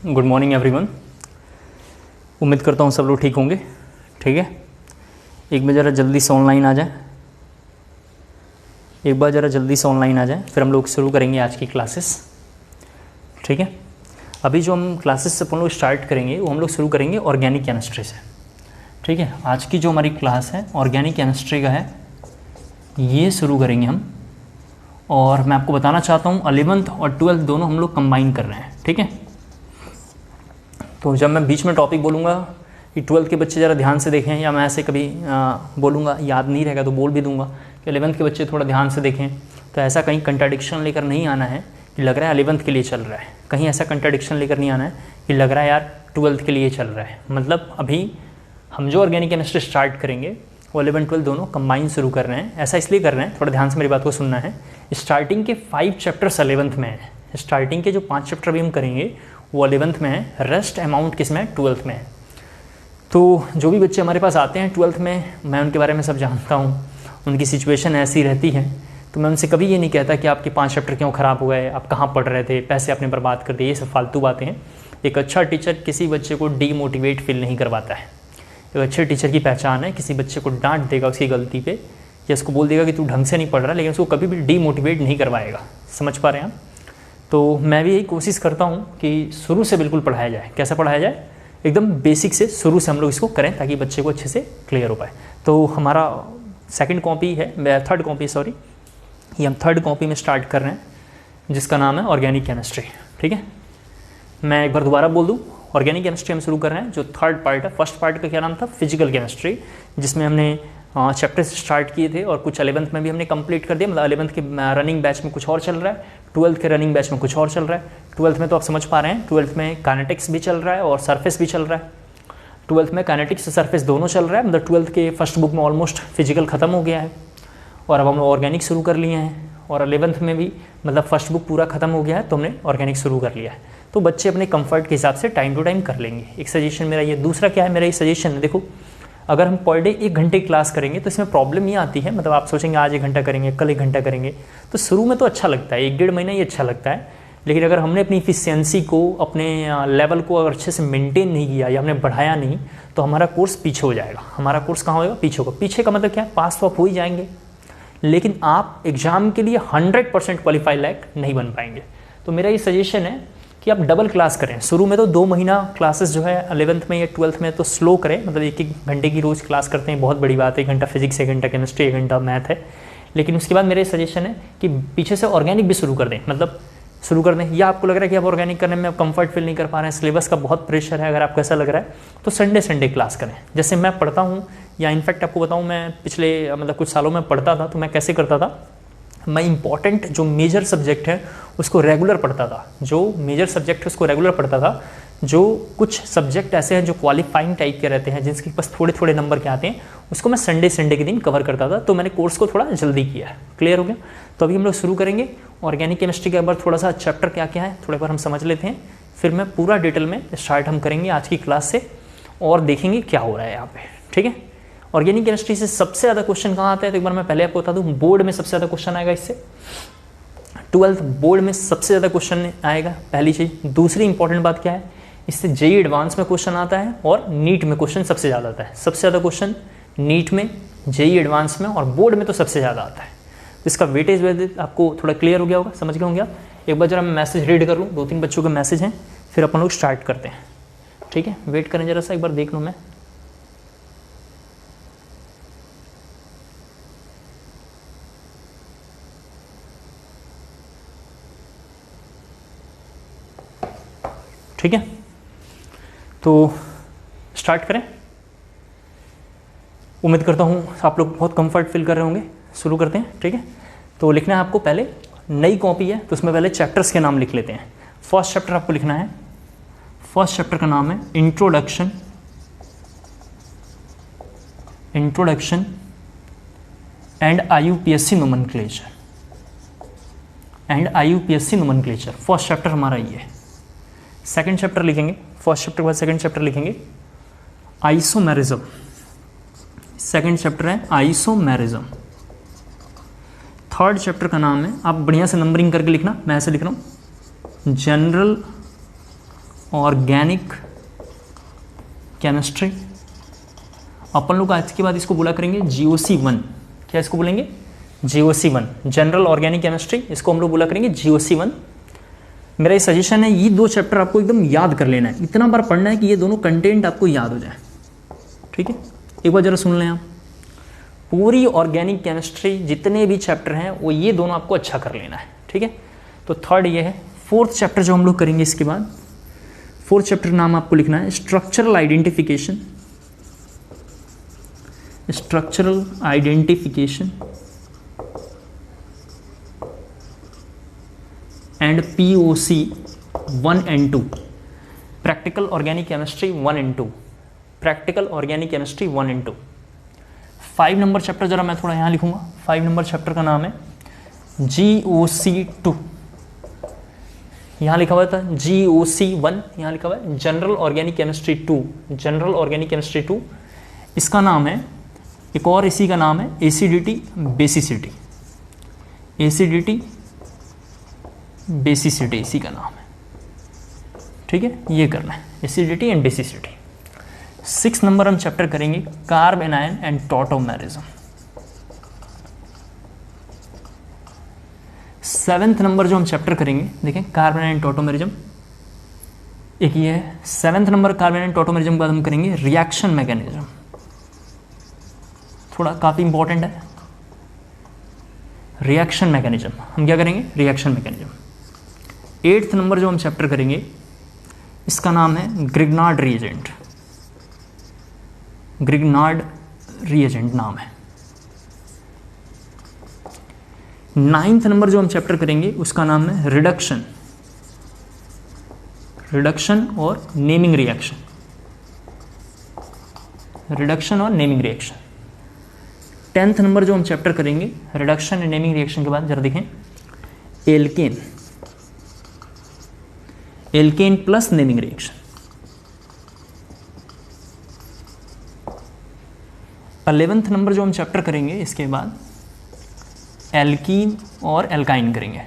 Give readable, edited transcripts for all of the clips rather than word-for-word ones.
Good morning everyone. उम्मीद करता हूँ सब लोग ठीक होंगे। ठीक है, एक बार ज़रा जल्दी से ऑनलाइन आ जाए, फिर हम लोग शुरू करेंगे आज की क्लासेस। ठीक है, अभी जो हम क्लासेस अपन लोग स्टार्ट करेंगे वो हम लोग शुरू करेंगे ऑर्गेनिक केमिस्ट्री से। ठीक है, आज की जो हमारी क्लास है ऑर्गेनिक केमिस्ट्री का है, ये शुरू करेंगे हम। और मैं आपको बताना चाहता हूँ 11th और 12th दोनों हम लोग कंबाइन कर रहे हैं। ठीक है, तो जब मैं बीच में टॉपिक बोलूँगा कि 12th के बच्चे ज़रा ध्यान से देखें, या मैं ऐसे कभी बोलूँगा याद नहीं रहेगा तो बोल भी दूंगा कि 11th के बच्चे थोड़ा ध्यान से देखें, तो ऐसा कहीं कंट्राडिक्शन लेकर नहीं आना है कि लग रहा है 11th के लिए चल रहा है, कहीं ऐसा कंट्राडिक्शन लेकर नहीं आना है कि लग रहा है यार 12th के लिए चल रहा है। मतलब अभी हम जो ऑर्गेनिक केमिस्ट्री स्टार्ट करेंगे वो 11 12 दोनों कंबाइन शुरू कर रहे हैं। ऐसा इसलिए कर रहे हैं, थोड़ा ध्यान से मेरी बात को सुनना है। स्टार्टिंग के 5 चैप्टर्स 11th में है, स्टार्टिंग के जो 5 चैप्टर भी हम करेंगे वो 11th में है, रेस्ट अमाउंट किस में है, 12th में है। तो जो भी बच्चे हमारे पास आते हैं 12th में, मैं उनके बारे में सब जानता हूँ, उनकी सिचुएशन ऐसी रहती है, तो मैं उनसे कभी ये नहीं कहता कि आपके 5 चैप्टर क्यों ख़राब हो गए, आप कहाँ पढ़ रहे थे, पैसे आपने बर्बाद कर दिए, ये सब फालतू बातें हैं। एक अच्छा टीचर किसी बच्चे को डीमोटिवेट फील नहीं करवाता है। एक अच्छे टीचर की पहचान है, किसी बच्चे को डांट देगा उसकी गलती पे, या उसको बोल देगा कि तू ढंग से नहीं पढ़ रहा, लेकिन उसको कभी भी डीमोटिवेट नहीं करवाएगा। समझ पा रहे हैं आप? तो मैं भी यही कोशिश करता हूँ कि शुरू से बिल्कुल पढ़ाया जाए। कैसा पढ़ाया जाए? एकदम बेसिक से शुरू से हम लोग इसको करें ताकि बच्चे को अच्छे से क्लियर हो पाए। तो हमारा सेकंड कॉपी है, थर्ड कॉपी सॉरी, ये हम थर्ड कॉपी में स्टार्ट कर रहे हैं जिसका नाम है ऑर्गेनिक केमिस्ट्री। ठीक है, मैं एक बार दोबारा बोल दूँ, ऑर्गेनिक केमिस्ट्री हम शुरू कर रहे हैं। जो थर्ड पार्ट है, फर्स्ट पार्ट का क्या नाम था, फिजिकल केमिस्ट्री, जिसमें हमने चैप्टर्स स्टार्ट किए थे और कुछ 11th में भी हमने कंप्लीट कर दिया। मतलब 11th के रनिंग बैच में कुछ और चल रहा है, 12th के रनिंग बैच में कुछ और चल रहा है। 12th में तो आप समझ पा रहे हैं, 12th में काइनेटिक्स भी चल रहा है और सरफेस भी चल रहा है। 12th में काइनेटिक्स और सरफेस दोनों चल रहा है। मतलब 12th के फर्स्ट बुक में ऑलमोस्ट फिजिकल ख़त्म हो गया है और अब हम लोग ऑर्गेनिक शुरू कर लिए हैं। और 11th में भी मतलब फर्स्ट बुक पूरा ख़त्म हो गया है तो हमने ऑर्गेनिक शुरू कर लिया है। तो बच्चे अपने कंफर्ट के हिसाब से टाइम टू टाइम कर लेंगे। एक सजेशन मेरा ये। दूसरा क्या है मेरा ये सजेशन है, देखो अगर हम पर डे 1 घंटे क्लास करेंगे तो इसमें प्रॉब्लम ये आती है, मतलब आप सोचेंगे आज 1 घंटा करेंगे, कल 1 घंटा करेंगे, तो शुरू में तो अच्छा लगता है, 1 डेढ़ महीना ही अच्छा लगता है। लेकिन अगर हमने अपनी इफिशियंसी को, अपने लेवल को अगर अच्छे से मेंटेन नहीं किया या हमने बढ़ाया नहीं, तो हमारा कोर्स पीछे हो जाएगा। हमारा कोर्स कहाँ होगा? पीछे होगा। पीछे का मतलब क्या है? पास तो आप हो ही जाएंगे, लेकिन आप एग्जाम के लिए 100% क्वालिफाई लायक नहीं बन पाएंगे। तो मेरा ये सजेशन है कि आप डबल क्लास करें। शुरू में तो 2 महीना क्लासेस जो है 11th में या 12th में तो स्लो करें, मतलब 1-1 घंटे की रोज़ क्लास करते हैं, बहुत बड़ी बात है। 1 घंटा फिजिक्स, 1 घंटा केमिस्ट्री, 1 घंटा मैथ है। लेकिन उसके बाद मेरा सजेशन है कि पीछे से ऑर्गेनिक भी शुरू कर दें, मतलब शुरू कर दें। या आपको लग रहा है कि आप ऑर्गेनिक करने में आप कंफर्ट फील नहीं कर पा रहे हैं, सिलेबस का बहुत प्रेशर है, अगर आपको ऐसा लग रहा है तो संडे क्लास करें। जैसे मैं पढ़ता हूँ, या इनफैक्ट आपको बताऊँ, मैं पिछले मतलब कुछ सालों में पढ़ता था, तो मैं कैसे करता था, मैं इंपॉर्टेंट जो मेजर सब्जेक्ट है उसको रेगुलर पढ़ता था। जो मेजर सब्जेक्ट है उसको रेगुलर पढ़ता था। जो कुछ सब्जेक्ट ऐसे हैं जो क्वालिफाइंग टाइप के रहते हैं, जिनके पास थोड़े थोड़े नंबर के आते हैं, उसको मैं संडे के दिन कवर करता था। तो मैंने कोर्स को थोड़ा जल्दी किया है। क्लियर हो गया? तो अभी हम लोग शुरू करेंगे ऑर्गेनिक केमिस्ट्री के। एक बार थोड़ा सा चैप्टर क्या क्या है थोड़ा बार हम समझ लेते हैं, फिर मैं पूरा डिटेल में स्टार्ट हम करेंगे आज की क्लास से और देखेंगे क्या हो रहा है यहाँ पे। ठीक है, ऑर्गेनिक केमिस्ट्री से सबसे ज़्यादा क्वेश्चन कहाँ आता है? तो एक बार मैं पहले आपको बता दूँ, बोर्ड में सबसे ज़्यादा क्वेश्चन आएगा इससे। 12th बोर्ड में सबसे ज़्यादा क्वेश्चन आएगा, पहली चीज़। दूसरी इंपॉर्टेंट बात क्या है, इससे जेईई एडवांस में क्वेश्चन आता है और नीट में क्वेश्चन सबसे ज़्यादा आता है। सबसे ज़्यादा क्वेश्चन नीट में, जेईई एडवांस में और बोर्ड में तो सबसे ज़्यादा आता है। तो इसका वेटेज आपको थोड़ा क्लियर हो गया होगा, समझ गए होंगे आप। एक बार जरा मैं मैसेज रीड कर लूँ, 2-3 बच्चों के मैसेज हैं, फिर अपन लोग स्टार्ट करते हैं। ठीक है, वेट करें जरा सा, एक बार देख लूँ मैं। ठीक है, तो स्टार्ट करें। उम्मीद करता हूँ आप लोग बहुत कंफर्ट फील कर रहे होंगे। शुरू करते हैं। ठीक है, तो लिखना है आपको, पहले नई कॉपी है तो उसमें पहले चैप्टर्स के नाम लिख लेते हैं। फर्स्ट चैप्टर आपको लिखना है, फर्स्ट चैप्टर का नाम है introduction and IUPAC nomenclature. First chapter हमारा ये है। सेकंड चैप्टर लिखेंगे, फर्स्ट चैप्टर के बाद सेकंड चैप्टर लिखेंगे आइसोमेरिज्म। सेकंड चैप्टर है आइसोमेरिज्म। थर्ड चैप्टर का नाम है, आप बढ़िया से नंबरिंग करके लिखना, मैं ऐसे लिख रहा हूँ, जनरल ऑर्गेनिक केमिस्ट्री। अपन लोग आज के बाद इसको बोला करेंगे GOC 1। क्या इसको बोलेंगे? GOC 1, general organic chemistry. इसको हम लोग बोला करेंगे GOC 1। मेरा ये सजेशन है, ये 2 चैप्टर आपको एकदम याद कर लेना है, इतना बार पढ़ना है कि ये दोनों कंटेंट आपको याद हो जाए। ठीक है, एक बार जरा सुन लें आप। पूरी ऑर्गेनिक केमिस्ट्री जितने भी चैप्टर हैं वो ये दोनों आपको अच्छा कर लेना है। ठीक है, तो थर्ड ये है। फोर्थ चैप्टर जो हम लोग करेंगे इसके बाद, फोर्थ चैप्टर नाम आपको लिखना है structural identification. Structural identification and POC 1 and 2, practical organic chemistry 1 and 2, practical organic chemistry 1 and 2। 5 number chapter जरा मैं थोड़ा यहाँ लिखूंगा। 5 नंबर चैप्टर का नाम है GOC 2। यहाँ लिखा हुआ था GOC 1, यहाँ लिखा हुआ है general organic chemistry 2, general organic chemistry 2। इसका नाम है, एक और इसी का नाम है एसिडिटी बेसिसिटी। एसिडिटी बेसिसिटी इसी का नाम है। ठीक है, ये करना है, एसिडिटी एंड बेसिसिटी। 6 नंबर हम चैप्टर करेंगे carb anion and tautomerism. 7th number जो हम चैप्टर करेंगे, देखें, कार्ब एनायन टॉटोमेरिज्म। एक ये है 7th number carb anion tautomerism के बाद हम करेंगे रिएक्शन मैकेनिज्म। थोड़ा काफ़ी इंपॉर्टेंट है रिएक्शन मैकेनिज्म। हम क्या करेंगे? Reaction mechanism. 8th नंबर जो हम चैप्टर करेंगे इसका नाम है ग्रिग्नार्ड रिएजेंट। ग्रिग्नार्ड रिएजेंट नाम है। 9th नंबर जो हम चैप्टर करेंगे उसका नाम है रिडक्शन। रिडक्शन और नेमिंग रिएक्शन। रिडक्शन और नेमिंग रिएक्शन। 10th नंबर जो हम चैप्टर करेंगे रिडक्शन एंड नेमिंग रिएक्शन के बाद जरा देखें alkene. Alkene plus naming reaction. 11th नंबर जो हम चैप्टर करेंगे इसके बाद एल्कीन और एल्काइन करेंगे।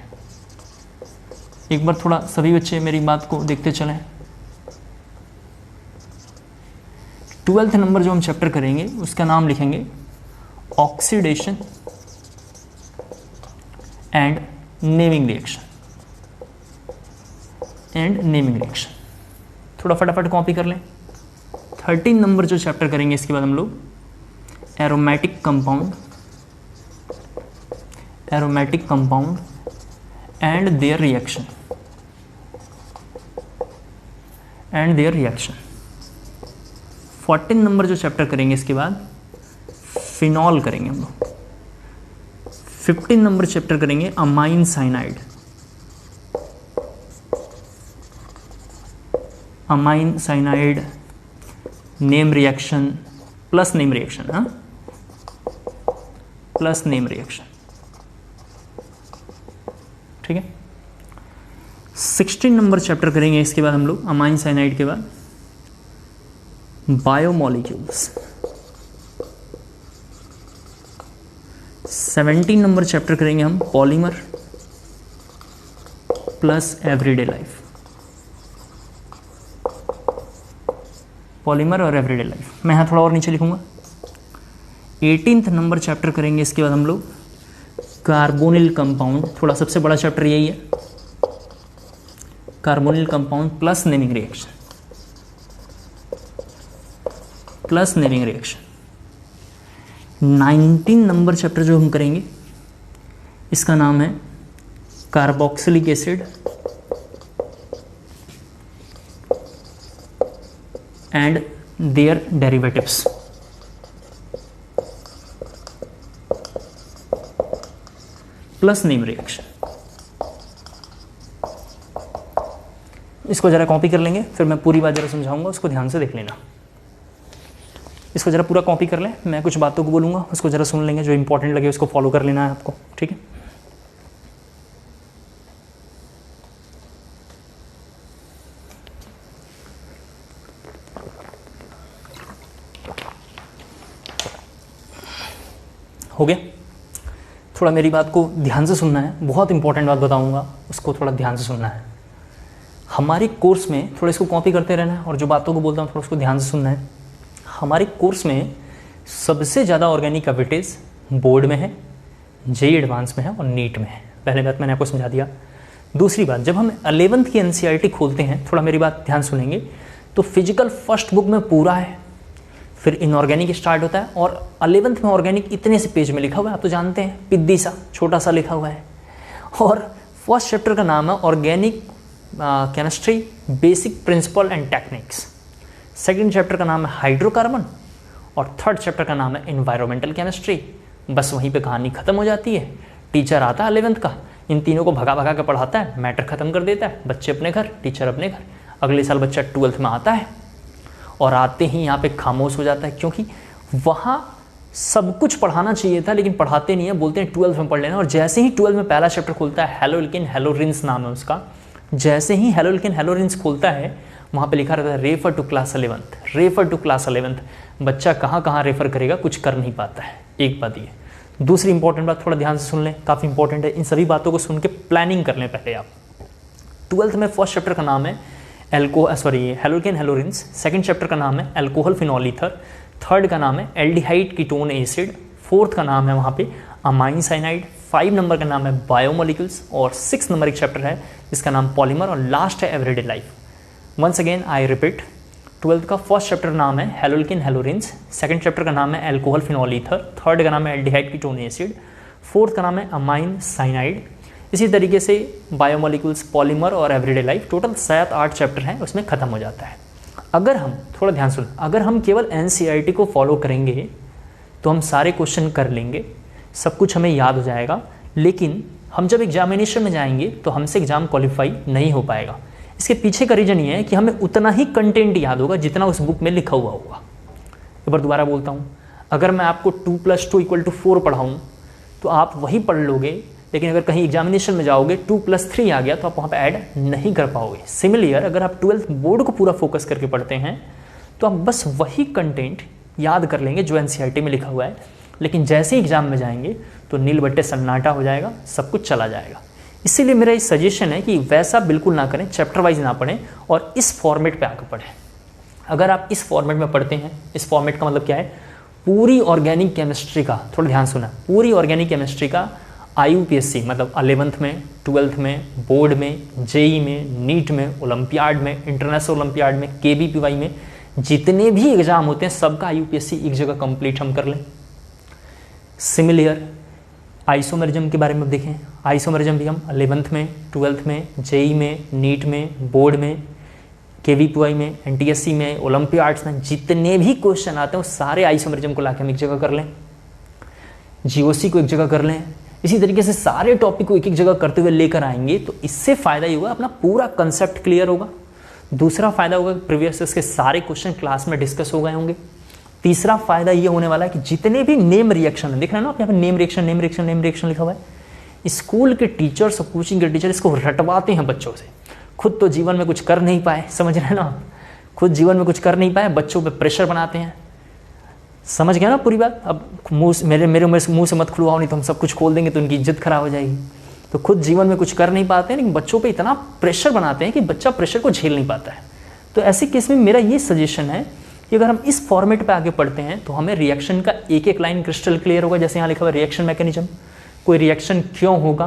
एक बार थोड़ा सभी बच्चे मेरी बात को देखते चलें। 12th नंबर जो हम चैप्टर करेंगे उसका नाम लिखेंगे oxidation and naming reaction. And naming reaction थोड़ा फटाफट कॉपी कर लें। 13 नंबर जो चैप्टर करेंगे इसके बाद हम लोग aromatic compound, aromatic compound and their reaction, and their reaction. 14 number जो चैप्टर करेंगे इसके बाद फिनॉल करेंगे हम लोग। 15 नंबर चैप्टर करेंगे amine cyanide. Amine cyanide name reaction plus name reaction. हाँ, प्लस नेम रिएक्शन। ठीक है। 16 नंबर चैप्टर करेंगे इसके बाद हम लोग अमाइन साइनाइड के बाद बायोमॉलिक्यूल्स। 17 नंबर चैप्टर करेंगे हम polymer plus everyday life. Polymer और एवरीडे लाइफ। मैं यहाँ थोड़ा और नीचे लिखूंगा। 18th नंबर चैप्टर करेंगे इसके बाद हम लोग कार्बोनिल कंपाउंड। थोड़ा सबसे बड़ा चैप्टर यही है, carbonyl compound plus naming reaction, plus naming reaction. 19 number chapter जो हम करेंगे इसका नाम है carboxylic acid and their derivatives. Plus name reaction. इसको जरा कॉपी कर लेंगे, फिर मैं पूरी बात जरा समझाऊंगा, उसको ध्यान से देख लेना। इसको जरा पूरा कॉपी कर लें, मैं कुछ बातों को बोलूंगा उसको जरा सुन लेंगे, जो इंपॉर्टेंट लगे उसको फॉलो कर लेना है आपको। ठीक है। हो गया? थोड़ा मेरी बात को ध्यान से सुनना है, बहुत इंपॉर्टेंट बात बताऊंगा, उसको थोड़ा ध्यान से सुनना है। हमारे कोर्स में थोड़ा इसको कॉपी करते रहना है और जो बातों को बोलता हूँ थोड़ा उसको ध्यान से सुनना है। हमारे कोर्स में सबसे ज़्यादा ऑर्गेनिक का वेटेज बोर्ड में है, जेई एडवांस में है और नीट में है। पहले बात मैंने आपको समझा दिया। दूसरी बात, जब हम 11th की एनसीईआरटी खोलते हैं, थोड़ा मेरी बात ध्यान सुनेंगे, तो फिजिकल फर्स्ट बुक में पूरा है, फिर इनऑर्गेनिक स्टार्ट होता है और 11th में ऑर्गेनिक इतने से पेज में लिखा हुआ है, आप तो जानते हैं, पिद्दी सा छोटा सा लिखा हुआ है। और फर्स्ट चैप्टर का नाम है organic chemistry basic principle and techniques, second chapter का नाम है हाइड्रोकार्बन और थर्ड चैप्टर का नाम है एनवायरमेंटल केमिस्ट्री। बस वहीं पे कहानी खत्म हो जाती है। टीचर आता है 11th का, इन तीनों को भगा भगा के पढ़ाता है, मैटर खत्म कर देता है, बच्चे अपने घर, टीचर अपने घर। अगले साल बच्चा 12th में आता है और आते ही यहाँ पे खामोश हो जाता है, क्योंकि वहाँ सब कुछ पढ़ाना चाहिए था लेकिन पढ़ाते नहीं है, बोलते हैं 12th में पढ़ लेना। और जैसे ही 12th में पहला चैप्टर खुलता है, हेलोल्किन हेलोरिन्स नाम है उसका, जैसे ही हेलोल्किन हेलोरिन्स खुलता है वहाँ पे लिखा रहता है refer to class 11th, refer to class 11th। बच्चा कहाँ कहाँ रेफर करेगा, कुछ कर नहीं पाता है। एक बात ये। दूसरी इंपॉर्टेंट बात, थोड़ा ध्यान से सुन लें, काफ़ी इंपॉर्टेंट है, इन सभी बातों को सुन के प्लानिंग कर लें पहले आप। 12th में फर्स्ट चैप्टर का नाम है हेलोल्किन हेलोरिन्स, सेकंड चैप्टर का नाम है अल्कोहल फिनॉल ईथर, थर्ड का नाम है एल्डिहाइड कीटोन एसिड, फोर्थ का नाम है वहाँ पे अमाइन साइनाइड, 5 नंबर का नाम है बायोमोलिक्यूल्स और 6 नंबर एक चैप्टर है जिसका नाम पॉलीमर और लास्ट है everyday life. Once again I repeat, 12th का फर्स्ट चैप्टर नाम है हेलोल्किन हेलोरिन्स, सेकंड चैप्टर का नाम है अल्कोहल फिनॉल ईथर, थर्ड का नाम है एल्डिहाइड कीटोन एसिड, फोर्थ का नाम है अमाइन साइनाइड। इसी तरीके से बायोमोलिक्यूल्स, पॉलीमर और एवरीडे लाइफ, टोटल 7-8 चैप्टर हैं, उसमें ख़त्म हो जाता है। अगर हम थोड़ा ध्यान सुन, अगर हम केवल एनसीईआरटी को फॉलो करेंगे तो हम सारे क्वेश्चन कर लेंगे, सब कुछ हमें याद हो जाएगा, लेकिन हम जब एग्जामिनेशन में जाएंगे तो हमसे एग्जाम क्वालिफाई नहीं हो पाएगा। इसके पीछे का रीजन ये है कि हमें उतना ही कंटेंट याद होगा जितना उस बुक में लिखा हुआ होगा। एक बार दोबारा बोलता हूँ, अगर मैं आपको 2 + 2 = 4 पढ़ाऊँ तो आप वही पढ़ लोगे, लेकिन अगर कहीं एग्जामिनेशन में जाओगे 2 + 3 आ गया तो आप वहाँ पे ऐड नहीं कर पाओगे। सिमिलर अगर आप 12th बोर्ड को पूरा फोकस करके पढ़ते हैं तो आप बस वही कंटेंट याद कर लेंगे जो एनसीईआरटी में लिखा हुआ है, लेकिन जैसे ही एग्जाम में जाएंगे तो नील बट्टे सन्नाटा हो जाएगा, सब कुछ चला जाएगा। इसीलिए मेरा ये सजेशन है कि वैसा बिल्कुल ना करें, चैप्टर वाइज ना पढ़ें और इस फॉर्मेट पे आकर पढ़ें। अगर आप इस फॉर्मेट में पढ़ते हैं, इस फॉर्मेट का मतलब क्या है, पूरी ऑर्गेनिक केमिस्ट्री का, थोड़ा ध्यान सुना, पूरी ऑर्गेनिक केमिस्ट्री का IUPSC मतलब 11th में, 12th में, बोर्ड में, जेई में, नीट में, ओलंपियाड में, इंटरनेशनल ओलंपियाड में, KBPY में, जितने भी एग्जाम होते हैं सबका IUPSC एक जगह कंप्लीट हम कर लें। सिमिलर आइसोमेरिज्म के बारे में देखें, आइसोमेरिज्म भी हम 11th में, 12th में, जेई में, नीट में, बोर्ड में, KBPY में, NTSC में, ओलंपियाड्स में, जितने भी क्वेश्चन आते हैं वो सारे आइसोमेरिज्म को लाके हम एक जगह कर लें, GOC को एक जगह कर लें। इसी तरीके से सारे टॉपिक को एक एक जगह करते हुए लेकर आएंगे तो इससे फ़ायदा ये होगा, अपना पूरा कंसेप्ट क्लियर होगा। दूसरा फ़ायदा होगा प्रीवियस के सारे क्वेश्चन क्लास में डिस्कस हो गए होंगे। तीसरा फ़ायदा ये होने वाला है कि जितने भी नेम रिएक्शन है, देख रहे हैं ना आप यहाँ पे name reaction, name reaction, name reaction लिखा हुआ है, स्कूल के टीचर्स और कोचिंग के टीचर इसको रटवाते हैं बच्चों से। खुद तो जीवन में कुछ कर नहीं पाए, समझ रहे हैं ना, खुद जीवन में कुछ कर नहीं पाए, बच्चों पे प्रेशर बनाते हैं। समझ गया ना पूरी बात। अब मेरे मुंह से मत खुलवाओ, नहीं तो हम सब कुछ खोल देंगे तो उनकी इज्जत खराब हो जाएगी। तो खुद जीवन में कुछ कर नहीं पाते हैं लेकिन बच्चों पे इतना प्रेशर बनाते हैं कि बच्चा प्रेशर को झेल नहीं पाता है। तो ऐसे केस में मेरा ये सजेशन है कि अगर हम इस फॉर्मेट पे आगे पढ़ते हैं तो हमें रिएक्शन का एक एक लाइन क्रिस्टल क्लियर होगा। जैसे यहाँ लिखा हुआ रिएक्शन मैकेनिज्म, कोई रिएक्शन क्यों होगा,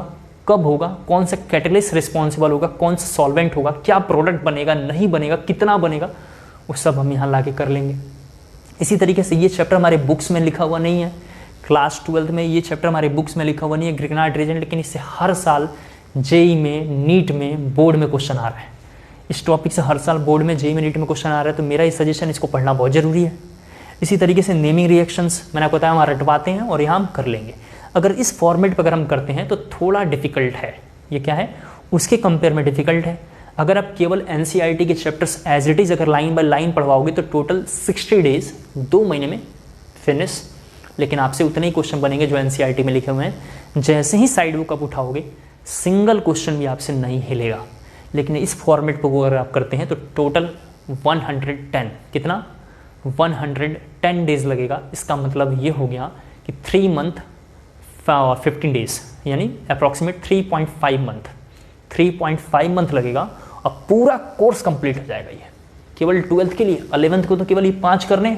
कब होगा, कौन सा कैटलिस्ट रिस्पॉन्सिबल होगा, कौन सा सॉल्वेंट होगा, क्या प्रोडक्ट बनेगा, नहीं बनेगा, कितना बनेगा, वो सब हम यहाँ ला के कर लेंगे। इसी तरीके से ये चैप्टर हमारे बुक्स में लिखा हुआ नहीं है, क्लास 12th में ये चैप्टर हमारे बुक्स में लिखा हुआ नहीं है ग्रिग्नार्ड रीजन, लेकिन इससे हर साल जेई में, नीट में, बोर्ड में क्वेश्चन आ रहा है। इस टॉपिक से हर साल बोर्ड में, जेई में, नीट में क्वेश्चन आ रहा है, तो मेरा ये सजेशन इसको पढ़ना बहुत ज़रूरी है। इसी तरीके से नेमिंग रिएक्शंस मैंने आपको बताया, हम रटवाते हैं और यहाँ हम कर लेंगे। अगर इस फॉर्मेट पर अगर हम करते हैं तो थोड़ा डिफिकल्ट है, ये क्या है, उसके कंपेयर में डिफिकल्ट है। अगर आप केवल एनसीईआरटी के चैप्टर्स एज इट इज़ अगर लाइन बाय लाइन पढ़वाओगे तो टोटल 60 डेज, 2 महीने में फिनिश। लेकिन आपसे उतने ही क्वेश्चन बनेंगे जो एनसीईआरटी में लिखे हुए हैं। जैसे ही साइड बुक आप उठाओगे सिंगल क्वेश्चन भी आपसे नहीं हिलेगा। लेकिन इस फॉर्मेट को अगर आप करते हैं तो टोटल 110, कितना, 110 डेज लगेगा। इसका मतलब ये हो गया कि 3 मंथ और 15 डेज, यानी अप्रॉक्सीमेट 3.5 मंथ लगेगा। अब पूरा कोर्स कंप्लीट हो जाएगा ये, केवल 12th के लिए। 11th को तो केवल ये 5 करने,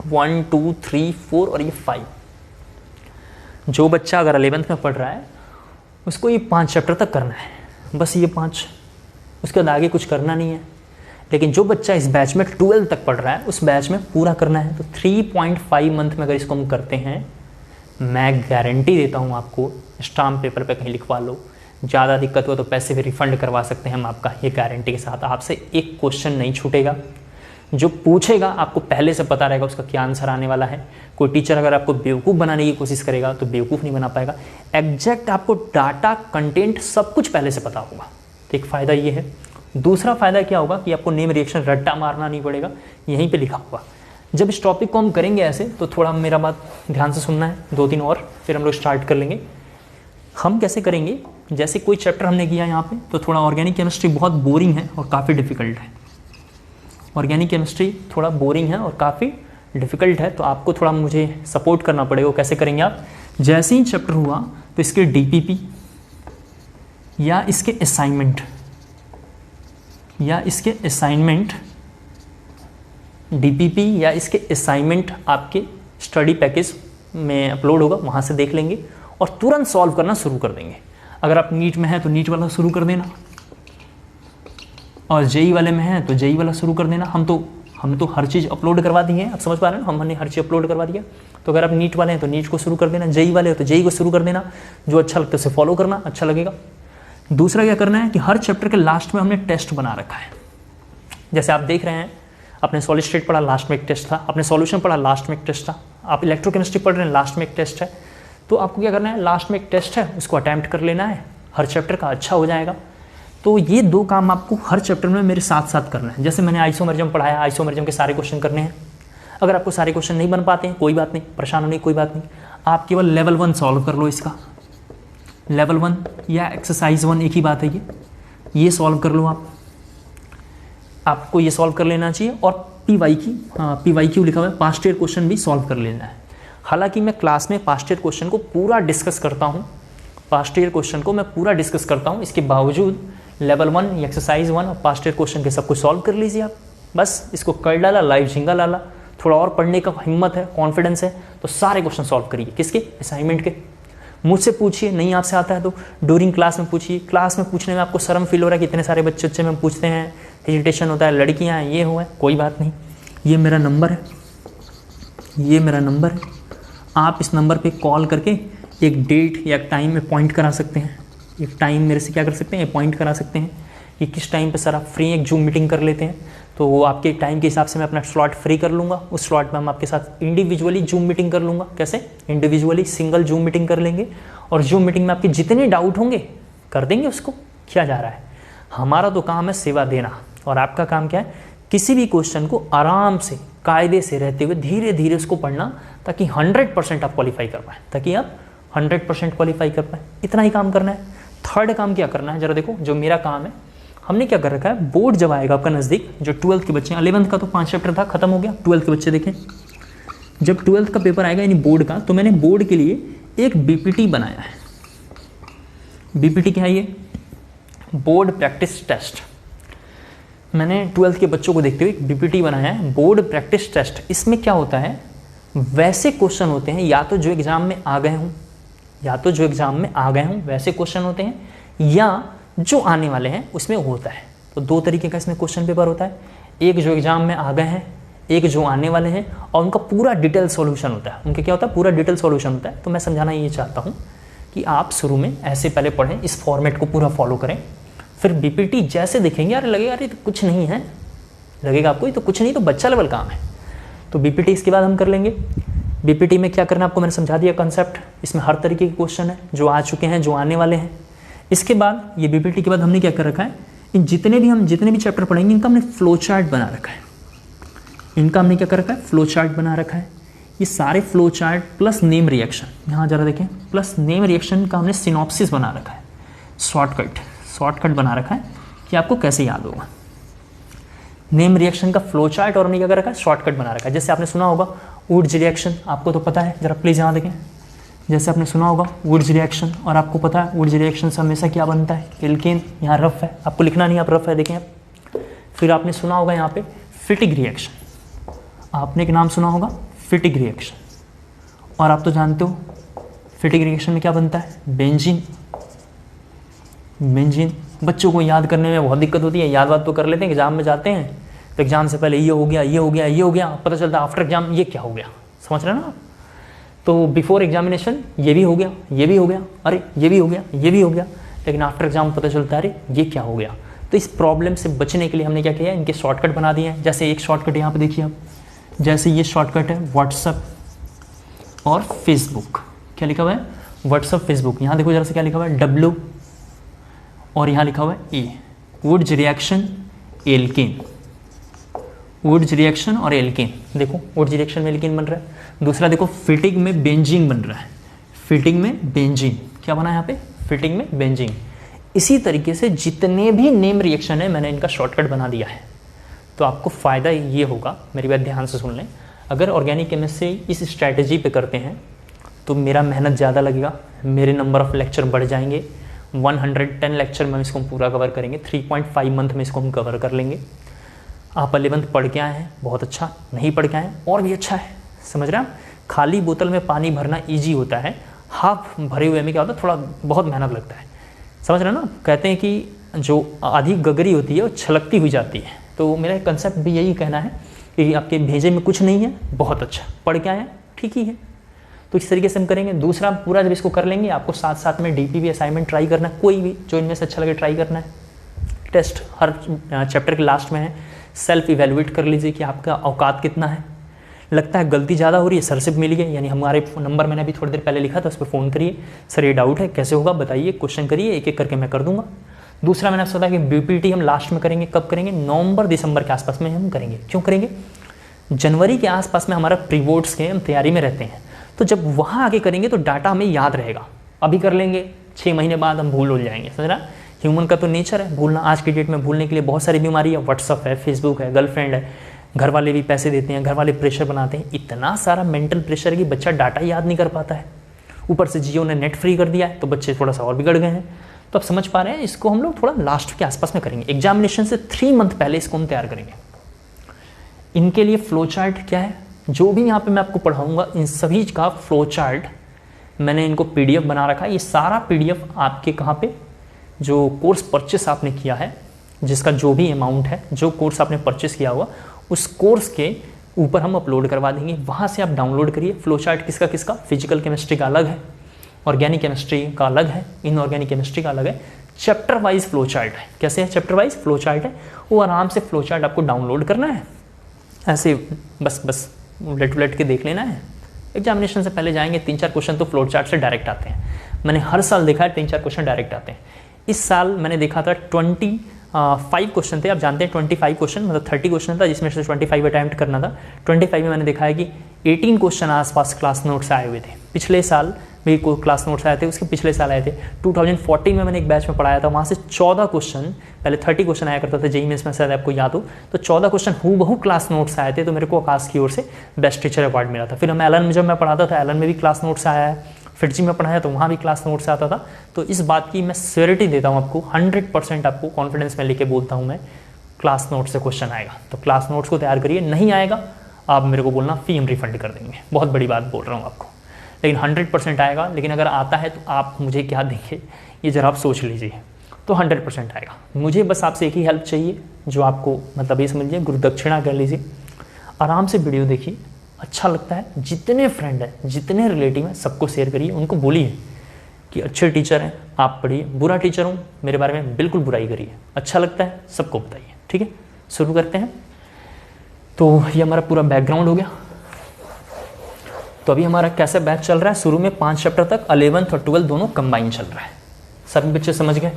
1 2 3 4 और ये 5। जो बच्चा अगर 11th में पढ़ रहा है उसको ये 5 चैप्टर तक करना है, बस ये 5, उसके बाद आगे कुछ करना नहीं है। लेकिन जो बच्चा इस बैच में 12 तक पढ़ रहा है उस बैच में पूरा करना है। तो 3.5 मंथ में अगर इसको हम करते हैं, मैं गारंटी देता हूँ आपको, स्टाम्प पेपर पे कहीं लिखवा लो, ज़्यादा दिक्कत हो तो पैसे भी रिफंड करवा सकते हैं हम आपका, ये गारंटी के साथ। आपसे एक क्वेश्चन नहीं छूटेगा, जो पूछेगा आपको पहले से पता रहेगा उसका क्या आंसर आने वाला है। कोई टीचर अगर आपको बेवकूफ़ बनाने की कोशिश करेगा तो बेवकूफ़ नहीं बना पाएगा। एग्जैक्ट आपको डाटा, कंटेंट सब कुछ पहले से पता होगा, तो एक फ़ायदा ये है। दूसरा फ़ायदा क्या होगा कि आपको नेम रिएक्शन रट्टा मारना नहीं पड़ेगा, यहीं पे लिखा होगा। जब इस टॉपिक को हम करेंगे ऐसे, तो थोड़ा मेरा बात ध्यान से सुनना है, 2-3 और फिर हम लोग स्टार्ट कर लेंगे। हम कैसे करेंगे, जैसे कोई चैप्टर हमने किया यहाँ पे, तो थोड़ा ऑर्गेनिक केमिस्ट्री बहुत बोरिंग है और काफ़ी डिफ़िकल्ट है। ऑर्गेनिक केमिस्ट्री थोड़ा बोरिंग है और काफ़ी डिफ़िकल्ट है, तो आपको थोड़ा मुझे सपोर्ट करना पड़ेगा। कैसे करेंगे आप, जैसे ही चैप्टर हुआ तो इसके DPP या इसके असाइनमेंट DPP या इसके असाइनमेंट आपके स्टडी पैकेज में अपलोड होगा, वहाँ से देख लेंगे और तुरंत सॉल्व करना शुरू कर देंगे। अगर आप नीट में हैं तो नीट वाला शुरू कर देना, और JEE वाले में हैं तो JEE वाला शुरू कर देना। हम तो हर चीज़ अपलोड करवा दी है, आप समझ पा रहे हैं, हमने हर चीज़ अपलोड करवा दिया। तो अगर आप नीट वाले हैं तो नीट को शुरू कर देना, JEE वाले हो तो JEE को शुरू कर देना। जो अच्छा लगता है उसे फॉलो करना, अच्छा लगेगा। दूसरा क्या करना है कि हर चैप्टर के लास्ट में हमने टेस्ट बना रखा है। जैसे आप देख रहे हैं, आपने सॉलिड स्टेट पढ़ा, लास्ट में एक टेस्ट था। आपने सॉल्यूशन पढ़ा, लास्ट में एक टेस्ट था। आप इलेक्ट्रोकेमिस्ट्री पढ़ रहे हैं, लास्ट में एक टेस्ट है। तो आपको क्या करना है, लास्ट में एक टेस्ट है, उसको अटैम्प्ट कर लेना है, हर चैप्टर का अच्छा हो जाएगा। तो ये 2 काम आपको हर चैप्टर में मेरे साथ साथ करना है। जैसे मैंने आइसोमेरिज्म पढ़ाया, आइसोमेरिज्म के सारे क्वेश्चन करने हैं। अगर आपको सारे क्वेश्चन नहीं बन पाते हैं, कोई बात नहीं, परेशान होने की कोई बात नहीं। आप केवल लेवल 1 सॉल्व कर लो इसका, लेवल 1 या एक्सरसाइज 1 एक ही बात है, ये सॉल्व कर लो आप। आपको ये सॉल्व कर लेना चाहिए। और PYQ लिखा हुआ है, पास्ट ईयर क्वेश्चन भी सॉल्व कर लेना है। हालांकि मैं क्लास में पास्ट ईयर क्वेश्चन को पूरा डिस्कस करता हूँ, इसके बावजूद लेवल 1 या एक्सरसाइज 1 और पास्ट ईयर क्वेश्चन के सब कुछ सॉल्व कर लीजिए आप। बस इसको कर डाला, लाइव झिंगा डाला, थोड़ा और पढ़ने का हिम्मत है, कॉन्फिडेंस है, तो सारे क्वेश्चन सॉल्व करिए। किसके, असाइनमेंट के। मुझसे पूछिए, नहीं आपसे आता है तो ड्यूरिंग क्लास में पूछिए। क्लास में पूछने में आपको शर्म फील हो रहा है कि इतने सारे बच्चे में पूछते हैं, हेजिटेशन होता है, लड़कियां हैं, ये हुआ है, कोई बात नहीं। ये मेरा नंबर है, आप इस नंबर पे कॉल करके एक डेट या टाइम में पॉइंट करा सकते हैं। एक टाइम मेरे से क्या कर सकते हैं, पॉइंट करा सकते हैं कि किस टाइम पे सर आप फ्री, एक जूम मीटिंग कर लेते हैं, तो वो आपके टाइम के हिसाब से मैं अपना स्लॉट फ्री कर लूँगा। उस स्लॉट में हम आपके साथ इंडिविजुअली जूम मीटिंग कर लूँगा। कैसे, इंडिविजुअली सिंगल जूम मीटिंग कर लेंगे, और जूम मीटिंग में आपके जितने डाउट होंगे कर देंगे। उसको किया जा रहा है, हमारा तो काम है सेवा देना, और आपका काम क्या है, किसी भी क्वेश्चन को आराम से, कायदे से रहते हुए धीरे धीरे उसको पढ़ना, ताकि 100% आप क्वालिफाई कर पाएँ, इतना ही काम करना है। थर्ड काम क्या करना है, जरा देखो, जो मेरा काम है, हमने क्या कर रखा है, बोर्ड जब आएगा आपका नज़दीक, जो 12th के बच्चे हैं, 11th का तो 5 चैप्टर था, खत्म हो गया। 12th के बच्चे देखें, जब 12th का पेपर आएगा यानी बोर्ड का, तो मैंने बोर्ड के लिए एक BPT बनाया है। BPT क्या है, ये बोर्ड प्रैक्टिस टेस्ट। मैंने 12th के बच्चों को देखते हुए एक BPT बनाया है, बोर्ड प्रैक्टिस टेस्ट। इसमें क्या होता है, वैसे क्वेश्चन होते हैं, या तो जो एग्ज़ाम में आ गए हों वैसे क्वेश्चन होते हैं, या जो आने वाले हैं उसमें होता है। तो 2 तरीके का इसमें क्वेश्चन पेपर होता है, एक जो एग्ज़ाम में आ गए हैं, एक जो आने वाले हैं, और उनका पूरा डिटेल सॉल्यूशन होता है। उनके क्या होता है, पूरा डिटेल सॉल्यूशन होता है। तो मैं समझाना ये चाहता हूँ कि आप शुरू में ऐसे पहले पढ़ें, इस फॉर्मेट को पूरा फॉलो करें, फिर BPT जैसे देखेंगे, यार लगेगा यार ये तो कुछ नहीं है, लगेगा आपको ये तो कुछ नहीं, तो बच्चा लेवल काम है, तो BPT इसके बाद हम कर लेंगे। BPT में क्या करना आपको मैंने समझा दिया कंसेप्ट। इसमें हर तरीके के क्वेश्चन है, जो आ चुके हैं, जो आने वाले हैं। इसके बाद ये BPT के बाद हमने क्या कर रखा है, इन जितने भी चैप्टर पढ़ेंगे, इनका हमने फ्लो चार्ट बना रखा है। ये सारे flow chart plus name reaction, यहाँ जरा देखें, प्लस नेम रिएक्शन का हमने सिनॉप्सिस बना रखा है, शॉर्टकट बना रखा है कि आपको कैसे याद होगा। नेम रिएक्शन का फ्लो चार्ट, और हमने क्या कर रखा है, शॉर्टकट बना रखा है। जैसे आपने सुना होगा वुड्स रिएक्शन, आपको तो पता है, जरा प्लीज़ यहाँ देखें, जैसे आपने सुना होगा वुड्स रिएक्शन, और आपको पता है वुड्स रिएक्शन से हमेशा क्या बनता है, एल्केन। यहाँ रफ है, आपको लिखना नहीं, आप रफ है देखें आप। फिर आपने सुना होगा यहाँ पे फिटिक रिएक्शन, आपने एक नाम सुना होगा फिटिक रिएक्शन, और आप तो जानते हो फिटिक रिएक्शन में क्या बनता है, बेंजीन। बेंजीन बच्चों को याद करने में बहुत दिक्कत होती है, याद बात तो कर लेते हैं, एग्जाम में जाते हैं तो एग्जाम से पहले ये हो गया, ये हो गया, ये हो गया, पता चलता है आफ्टर एग्जाम ये क्या हो गया, समझ रहे हैं ना। तो बिफोर एग्जामिनेशन ये भी हो गया, ये भी हो गया, अरे ये भी हो गया, ये भी हो गया, लेकिन आफ्टर एग्जाम पता चलता है अरे ये क्या हो गया। तो इस प्रॉब्लम से बचने के लिए हमने क्या किया, इनके शॉर्टकट बना दिए हैं। जैसे एक शॉर्टकट यहाँ पे देखिए आप, जैसे ये शॉर्टकट है व्हाट्सअप और फेसबुक, क्या लिखा हुआ है, व्हाट्सअप फेसबुक। यहाँ देखो जरा से क्या लिखा हुआ है, W, और यहाँ लिखा हुआ है A, Wurtz reaction alkane, Wurtz reaction और एल्केन। देखो वुड्स रिएक्शन में एल्केन बन रहा है। दूसरा देखो फिटिक में बेंजीन बन रहा है, फिटिक में बेंजीन, क्या बना है यहाँ पे, फिटिक में बेंजीन। इसी तरीके से जितने भी नेम रिएक्शन है मैंने इनका शॉर्टकट बना दिया है। तो आपको फ़ायदा ये होगा, मेरी बात ध्यान से सुन लें, अगर ऑर्गेनिक केमिस्ट्री इस स्ट्रैटेजी पे करते हैं तो मेरा मेहनत ज़्यादा लगेगा, मेरे नंबर ऑफ़ लेक्चर बढ़ जाएंगे। 110 लेक्चर में इसको हम पूरा कवर करेंगे, 3.5 मंथ में इसको हम कवर कर लेंगे। आप 11th पढ़ के आए हैं, बहुत अच्छा, नहीं पढ़ के आए हैं और भी अच्छा है, समझ रहे हैं आप। खाली बोतल में पानी भरना ईजी होता है, हाफ भरे हुए में क्या होता है, थोड़ा बहुत मेहनत लगता है, समझ रहे हैं ना। कहते हैं कि जो आधी गगरी होती है वो छलकती हुई जाती है। तो मेरा कंसेप्ट भी यही कहना है कि आपके भेजे में कुछ नहीं है, बहुत अच्छा, पढ़ के आए हैं, ठीक ही है। तो इस तरीके से हम करेंगे। दूसरा पूरा जब इसको कर लेंगे, आपको साथ साथ में DP भी असाइनमेंट ट्राई करना है, कोई भी जो इनमें से अच्छा लगे ट्राई करना है। टेस्ट हर चैप्टर के लास्ट में है, सेल्फ इवेलुएट कर लीजिए कि आपका औकात कितना है। लगता है गलती ज़्यादा हो रही है, सर से मिल गए, यानी हमारे नंबर मैंने अभी थोड़ी देर पहले लिखा था, उस पर फ़ोन करिए, सर ये डाउट है कैसे होगा बताइए, क्वेश्चन करिए, एक एक करके मैं कर दूंगा। दूसरा मैंने आपसे बताया कि BPT हम लास्ट में करेंगे, कब करेंगे, नवंबर दिसंबर के आसपास में हम करेंगे। क्यों करेंगे, जनवरी के आसपास में हमारा प्री बोर्ड्स के हम तैयारी में रहते हैं, तो जब वहाँ आगे करेंगे तो डाटा हमें याद रहेगा। अभी कर लेंगे 6 महीने बाद हम भूल जाएंगे, समझ रहा। ह्यूमन का तो नेचर है भूलना, आज की डेट में भूलने के लिए बहुत सारी बीमारी है, व्हाट्सअप है, फेसबुक है, गर्लफ्रेंड है, घर वाले भी पैसे देते हैं, घर वाले प्रेशर बनाते हैं, इतना सारा मेंटल प्रेशर है कि बच्चा डाटा याद नहीं कर पाता है। ऊपर से जियो ने नेट फ्री कर दिया है तो बच्चे थोड़ा सा और बिगड़ गए हैं। तो आप समझ पा रहे हैं, इसको हम लोग थोड़ा लास्ट के आसपास में करेंगे, एग्जामिनेशन से 3 मंथ पहले इसको हम तैयार करेंगे। इनके लिए फ्लो चार्ट क्या है, जो भी यहाँ पे मैं आपको पढ़ाऊँगा इन सभी का फ्लो चार्ट मैंने इनको PDF बना रखा है। ये सारा PDF आपके कहाँ पे, जो कोर्स परचेस आपने किया है, जिसका जो भी अमाउंट है, जो कोर्स आपने परचेस किया हुआ उस कोर्स के ऊपर हम अपलोड करवा देंगे, वहाँ से आप डाउनलोड करिए। फ्लो चार्ट किसका किसका, फिजिकल केमिस्ट्री का अलग है, ऑर्गेनिक केमिस्ट्री का अलग है, इनऑर्गेनिक केमिस्ट्री का अलग है, चैप्टर वाइज फ्लो चार्ट है। कैसे है, चैप्टर वाइज फ्लो चार्ट है, वो आराम से फ्लो चार्ट आपको डाउनलोड करना है, ऐसे बस उलट उलट के देख लेना है। एग्जामिनेशन से पहले जाएंगे, 3-4 क्वेश्चन तो फ्लो चार्ट से डायरेक्ट आते हैं। मैंने हर साल देखा है 3-4 क्वेश्चन डायरेक्ट आते हैं। इस साल मैंने देखा था 25 क्वेश्चन थे, आप जानते हैं 25 क्वेश्चन मतलब 30 क्वेश्चन था, जिसमें से 25 अटैम्प्ट करना था। 25 में मैंने देखा है कि 18 क्वेश्चन आसपास क्लास नोट से आए हुए थे। पिछले साल भी कोई क्लास नोट्स आए थे, उसके पिछले साल आए थे। 2014 में मैंने एक बैच में पढ़ाया था, वहाँ से 14 क्वेश्चन, पहले 30 क्वेश्चन आया करता था JEE में, इसमें शायद आपको याद हो, तो 14 क्वेश्चन हूबहू क्लास नोट्स आए थे। तो मेरे को आकाश की ओर से बेस्ट टीचर अवार्ड मिला था। फिर हम एलन में जब मैं पढ़ाता था, एलन में भी क्लास नोट्स आया है, FIITSE में पढ़ाया तो वहाँ भी क्लास नोट्स आता था। तो इस बात की मैं श्योरिटी देता हूँ आपको, 100% आपको कॉन्फिडेंस में लेके बोलता हूँ मैं, क्लास नोट से क्वेश्चन आएगा। तो क्लास नोट्स को तैयार करिए, नहीं आएगा आप मेरे को बोलना, फी हम रिफंड कर देंगे। बहुत बड़ी बात बोल रहा हूँ आपको, लेकिन 100% आएगा। लेकिन अगर आता है तो आप मुझे क्या देंगे, ये जरा आप सोच लीजिए। तो 100% आएगा। मुझे बस आपसे एक ही हेल्प चाहिए, जो आपको मतलब ये समझिए गुरु दक्षिणा कर लीजिए, आराम से वीडियो देखिए, अच्छा लगता है, जितने फ्रेंड हैं, जितने रिलेटिव हैं, सबको शेयर करिए, उनको बोलिए कि अच्छे टीचर हैं, आप पढ़िए, बुरा टीचर हूँ मेरे बारे में बिल्कुल बुराई करिए, अच्छा लगता है सबको बताइए। ठीक है, शुरू करते हैं। तो ये हमारा पूरा बैकग्राउंड हो गया। तो अभी हमारा कैसे बैच चल रहा है, शुरू में 5 चैप्टर तक 11th और 12th दोनों कंबाइन चल रहा है। सभी बच्चे समझ गए।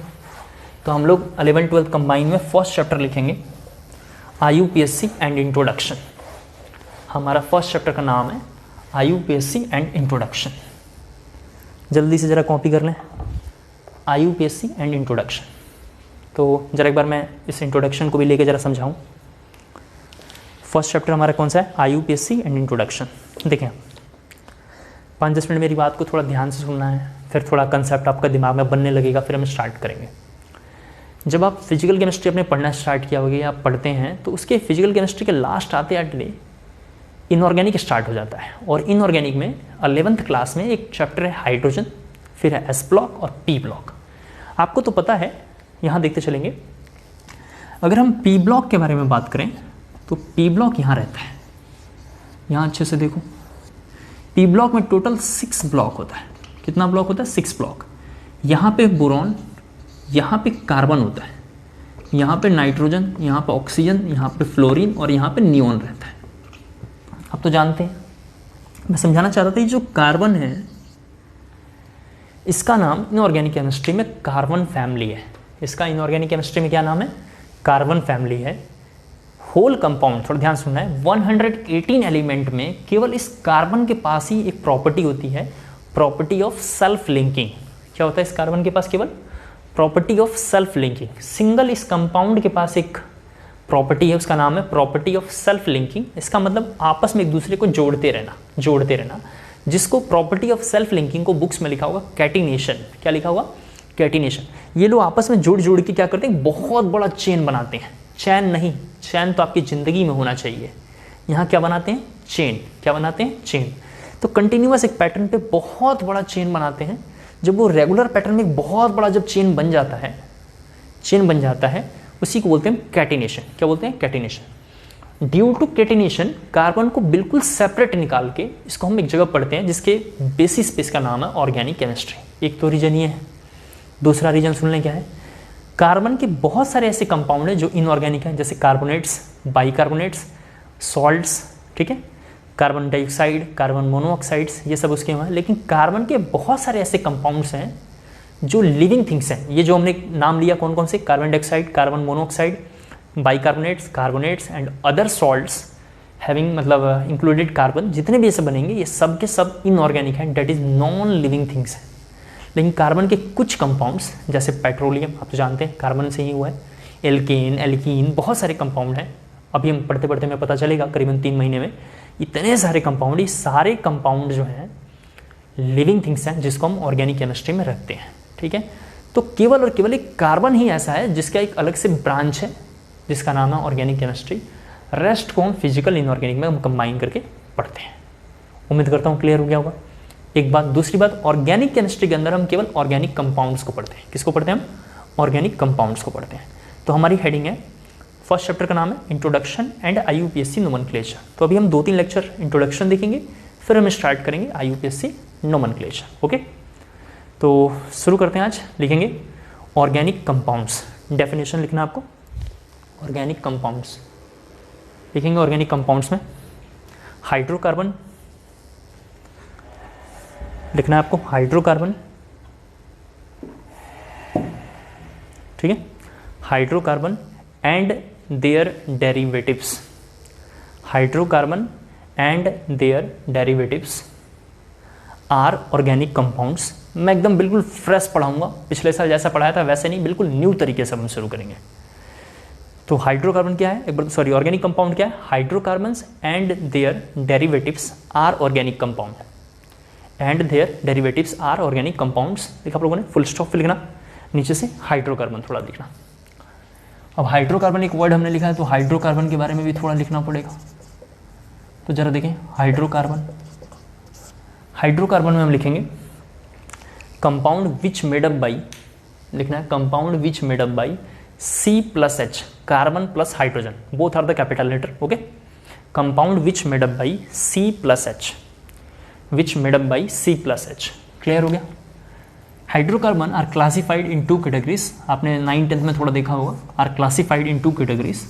तो हम लोग 11th 12th कंबाइन में फर्स्ट चैप्टर लिखेंगे IUPAC एंड इंट्रोडक्शन। हमारा फर्स्ट चैप्टर का नाम है IUPAC एंड इंट्रोडक्शन। जल्दी से ज़रा कॉपी कर लें, IUPAC एंड इंट्रोडक्शन। तो ज़रा एक बार मैं इस इंट्रोडक्शन को भी लेके ज़रा समझाऊँ। फर्स्ट चैप्टर हमारा कौन सा है, IUPAC एंड इंट्रोडक्शन। देखें, 5-10 मिनट मेरी बात को थोड़ा ध्यान से सुनना है, फिर थोड़ा कंसेप्ट आपका दिमाग में बनने लगेगा, फिर हम स्टार्ट करेंगे। जब आप फिजिकल केमिस्ट्री अपने पढ़ना स्टार्ट किया होगा या आप पढ़ते हैं तो उसके फिजिकल केमिस्ट्री के लास्ट आते आते इनऑर्गेनिक स्टार्ट हो जाता है। और इनऑर्गेनिक में 11th क्लास में एक चैप्टर है हाइड्रोजन, फिर है एस ब्लॉक और पी ब्लॉक। आपको तो पता है, यहाँ देखते चलेंगे। अगर हम पी ब्लॉक के बारे में बात करें तो पी ब्लॉक यहाँ रहता है, यहाँ अच्छे से देखो। पी ब्लॉक में टोटल 6 ब्लॉक होता है। कितना ब्लॉक होता है? 6 ब्लॉक। यहाँ पे बोरॉन, यहाँ पे कार्बन होता है, यहाँ पे नाइट्रोजन, यहाँ पे ऑक्सीजन, यहाँ पे फ्लोरीन और यहाँ पे नियोन रहता है। आप तो जानते हैं, मैं समझाना चाहता था, ये जो कार्बन है इसका नाम इनऑर्गेनिक केमिस्ट्री में कार्बन फैमिली है। इसका इनऑर्गेनिक केमिस्ट्री में क्या नाम है? कार्बन फैमिली है। होल कंपाउंड, थोड़ा ध्यान सुनना है, 118 एलिमेंट में केवल इस कार्बन के पास ही एक प्रॉपर्टी होती है, प्रॉपर्टी ऑफ सेल्फ लिंकिंग। क्या होता है इस कार्बन के पास? केवल property of self linking. Single इस कंपाउंड के पास एक प्रॉपर्टी है, उसका नाम है प्रॉपर्टी ऑफ सेल्फ लिंकिंग। इसका मतलब आपस में एक दूसरे को जोड़ते रहना, जिसको प्रॉपर्टी ऑफ सेल्फ लिंकिंग को बुक्स में लिखा होगा कैटिनेशन। क्या लिखा होगा? कैटिनेशन। ये लोग आपस में जोड़ के क्या करते हैं? बहुत बड़ा चेन बनाते हैं। चैन नहीं, चैन तो आपकी ज़िंदगी में होना चाहिए। यहाँ क्या बनाते हैं? चेन। क्या बनाते हैं? चेन। तो कंटिन्यूअस एक पैटर्न पे बहुत बड़ा चेन बनाते हैं। जब वो रेगुलर पैटर्न में बहुत बड़ा जब चेन बन जाता है, उसी को बोलते हैं कैटिनेशन। क्या बोलते हैं? Catenation. Due to catenation carbon को बिल्कुल सेपरेट निकाल के इसको हम एक जगह पढ़ते हैं, जिसके बेसिस पे इसका नाम है ऑर्गेनिक केमिस्ट्री। एक तो रीजन ये है। दूसरा रीजन सुन लें क्या है? कार्बन के बहुत सारे ऐसे कंपाउंड हैं जो इनऑर्गेनिक हैं, जैसे कार्बोनेट्स, बाइकार्बोनेट्स, सॉल्ट्स, ठीक है, कार्बन डाइऑक्साइड, कार्बन मोनोऑक्साइड्स, ये सब उसके वहाँ। लेकिन कार्बन के बहुत सारे ऐसे कंपाउंड्स हैं जो लिविंग थिंग्स हैं। ये जो हमने नाम लिया कौन कौन से? Carbon dioxide, carbon monoxide, bicarbonates, carbonates and other salts having मतलब इंक्लूडेड कार्बन, जितने भी ऐसे बनेंगे ये सब के सब इनऑर्गेनिक हैं, that is non living things हैं। लेकिन कार्बन के कुछ कंपाउंड्स जैसे पेट्रोलियम, आप तो जानते हैं कार्बन से ही हुआ है, एल्केन, एल्कीन, बहुत सारे कंपाउंड हैं। अभी हम पढ़ते पढ़ते हमें पता चलेगा करीबन 3 महीने में इतने सारे कंपाउंड, ये सारे कंपाउंड जो हैं लिविंग थिंग्स हैं, जिसको हम ऑर्गेनिक केमिस्ट्री में रखते हैं। ठीक है, तो केवल और केवल एक कार्बन ही ऐसा है जिसका एक अलग से ब्रांच है, जिसका नाम है ऑर्गेनिक केमिस्ट्री। रेस्ट को हम फिजिकल इनऑर्गेनिक में हम कंबाइन करके पढ़ते हैं। उम्मीद करता हूँ क्लियर हो गया होगा। एक बात। दूसरी बात, ऑर्गेनिक केमिस्ट्री के अंदर हम केवल ऑर्गेनिक कंपाउंड्स को पढ़ते हैं। किसको पढ़ते हैं हम? ऑर्गेनिक कंपाउंड्स को पढ़ते हैं। तो हमारी हेडिंग है, फर्स्ट चैप्टर का नाम है इंट्रोडक्शन एंड IUPAC नोमेनक्लेचर। तो अभी हम 2-3 लेक्चर इंट्रोडक्शन देखेंगे, फिर हम स्टार्ट करेंगे IUPAC नोमेनक्लेचर। ओके, तो शुरू करते हैं। आज लिखेंगे ऑर्गेनिक कंपाउंड्स। डेफिनेशन लिखना है आपको। ऑर्गेनिक कंपाउंड्स लिखेंगे। ऑर्गेनिक कंपाउंड्स में हाइड्रोकार्बन लिखना है आपको। हाइड्रोकार्बन, ठीक है, hydrocarbon and their derivatives. Hydrocarbon and their derivatives are organic compounds. मैं एकदम बिल्कुल फ्रेश पढ़ाऊंगा, पिछले साल जैसा पढ़ाया था वैसे नहीं, बिल्कुल न्यू तरीके से हम शुरू करेंगे। तो हाइड्रोकार्बन क्या है? एक बार सॉरी, ऑर्गेनिक कंपाउंड क्या है? Hydrocarbons and their derivatives are organic compound. And their derivatives are organic compounds लिखा आप लोगों ने, फुल स्टॉप पे लिखना, नीचे से हाइड्रोकार्बन थोड़ा लिखना। अब हाइड्रोकार्बन एक वर्ड हमने लिखा है, तो हाइड्रोकार्बन के बारे में भी थोड़ा लिखना पड़ेगा। तो जरा देखें हाइड्रोकार्बन। हाइड्रोकार्बन में हम लिखेंगे compound which made up by, लिखना है compound which made up by C+H, carbon plus hydrogen, both are the capital letter. Okay, compound which made up by C+H, which made up by C+H। Clear हो गया? Hydrocarbon are classified in 2 categories. आपने 9th-10th में थोड़ा देखा होगा। Are classified in 2 categories.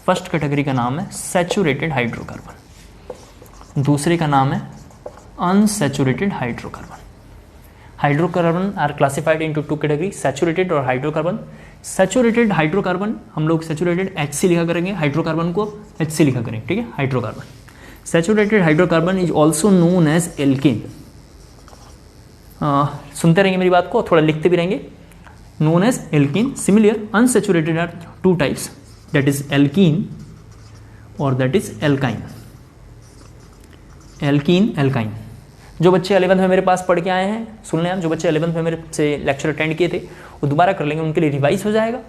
First category का नाम है सैचुरेटेड हाइड्रोकार्बन, दूसरे का नाम है unsaturated hydrocarbon. Hydrocarbon are classified into 2 category, saturated और हाइड्रोकार्बन। सैचुरेटेड हाइड्रोकार्बन हम लोग सैचुरेटेड HC लिखा करेंगे, हाइड्रोकार्बन को HC लिखा करेंगे। ठीक है, hydrocarbon. Saturated hydrocarbon is also known as alkene. सुनते रहेंगे मेरी बात को, थोड़ा लिखते भी रहेंगे। Known as alkene. Similar unsaturated are 2 types, that is alkene और that is alkyne. Alkene, alkyne. जो बच्चे 11th में मेरे पास पढ़ के आए हैं, सुन लें आप, जो बच्चे 11th में मेरे से लेक्चर अटेंड किए थे वो दोबारा कर लेंगे, उनके लिए रिवाइज हो जाएगा।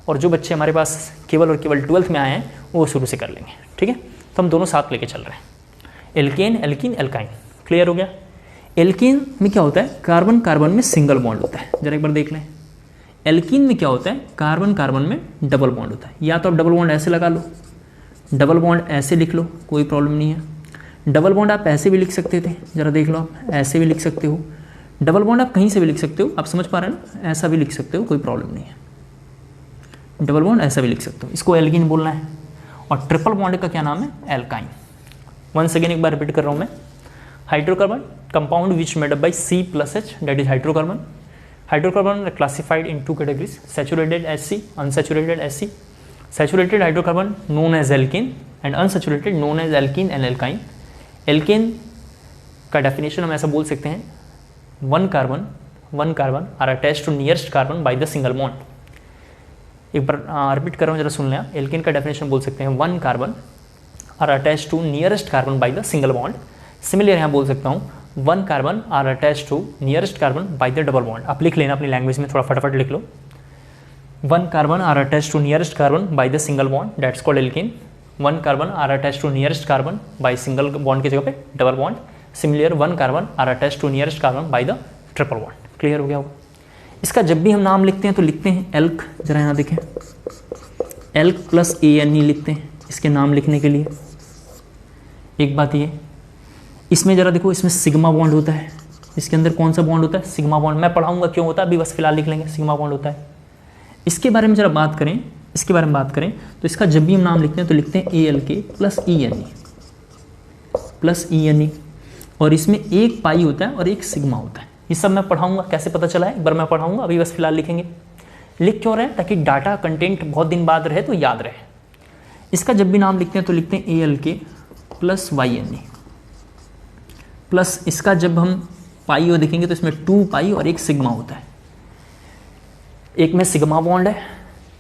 और जो बच्चे हमारे पास केवल और केवल 12th में आए हैं वो शुरू से कर लेंगे, ठीक है। तो हम दोनों साथ लेके चल रहे हैं। एल्केन, एल्कीन, एल्काइन, क्लियर हो गया। एल्केन में क्या होता है, कार्बन कार्बन में सिंगल बॉन्ड होता है, जरा एक बार देख लें। एल्कीन में क्या होता है, कार्बन कार्बन में डबल बॉन्ड होता है। या तो आप डबल बॉन्ड ऐसे लगा लो, डबल बॉन्ड ऐसे लिख लो, कोई प्रॉब्लम नहीं है। डबल बॉन्ड आप ऐसे भी लिख सकते थे, जरा देख लो, आप ऐसे भी लिख सकते हो। डबल बॉन्ड आप कहीं से भी लिख सकते हो, आप समझ पा रहे हैं ना, ऐसा भी लिख सकते हो, कोई प्रॉब्लम नहीं है। डबल बॉन्ड ऐसा भी लिख सकते हो, इसको एल्कीन बोलना है। और ट्रिपल बॉन्ड का क्या नाम है, एल्काइन। वंस अगेन एक बार रिपीट कर रहा हूँ मैं। Hydrocarbon, compound which made up by C+H, that is hydrocarbon. Hydrocarbon are classified in two categories: saturated Hc, unsaturated Hc. Saturated hydrocarbon known as alkene and unsaturated known as alkene and alkyne. Alkene का definition हम ऐसा बोल सकते हैं, one carbon are attached to nearest carbon by the single bond. एक बार repeat कर रहा हूँ, जरा सुन लें। एल्केन का डेफिनेशन बोल सकते हैं, one carbon are attached to nearest carbon by the single bond. Similar यहाँ बोल सकता हूँ, one carbon are attach to nearest carbon by the double bond. आप लिख लेना अपनी लैंग्वेज में, थोड़ा फटाफट लिख लो। One carbon are attach to nearest carbon by the single bond, that's called alkane. One carbon are attach to nearest carbon by single bond की जगह पे double bond. Similar one carbon are attach to nearest carbon by the triple bond. Clear हो गया होगा। इसका जब भी हम नाम लिखते हैं तो लिखते हैं एल्क, जरा यहाँ देखें, एल्क प्लस ANE लिखते हैं इसके नाम लिखने के लिए। एक बात ये, इसमें जरा देखो, इसमें सिग्मा बॉन्ड होता है, इसके अंदर कौन सा बॉन्ड होता है, सिग्मा बॉन्ड। मैं पढ़ाऊंगा क्यों होता है, अभी बस फिलहाल लिख लेंगे, सिग्मा बॉन्ड होता है। इसके बारे में जरा बात करें, इसके बारे में बात करें तो इसका जब भी हम नाम लिखते हैं तो लिखते हैं ALK प्लस ENE, और इसमें एक पाई होता है और एक सिग्मा होता है। ये सब मैं पढ़ाऊंगा, कैसे पता चला है एक बार मैं पढ़ाऊंगा, अभी बस फिलहाल लिखेंगे। लिख क्यों रहे हैं, ताकि डाटा कंटेंट बहुत दिन बाद रहे तो याद रहे। इसका जब भी नाम लिखते हैं तो लिखते हैं ALK प्लस YNE प्लस, इसका जब हम पाई और देखेंगे तो इसमें 2 पाई और एक सिग्मा होता है। एक में सिग्मा बॉन्ड है,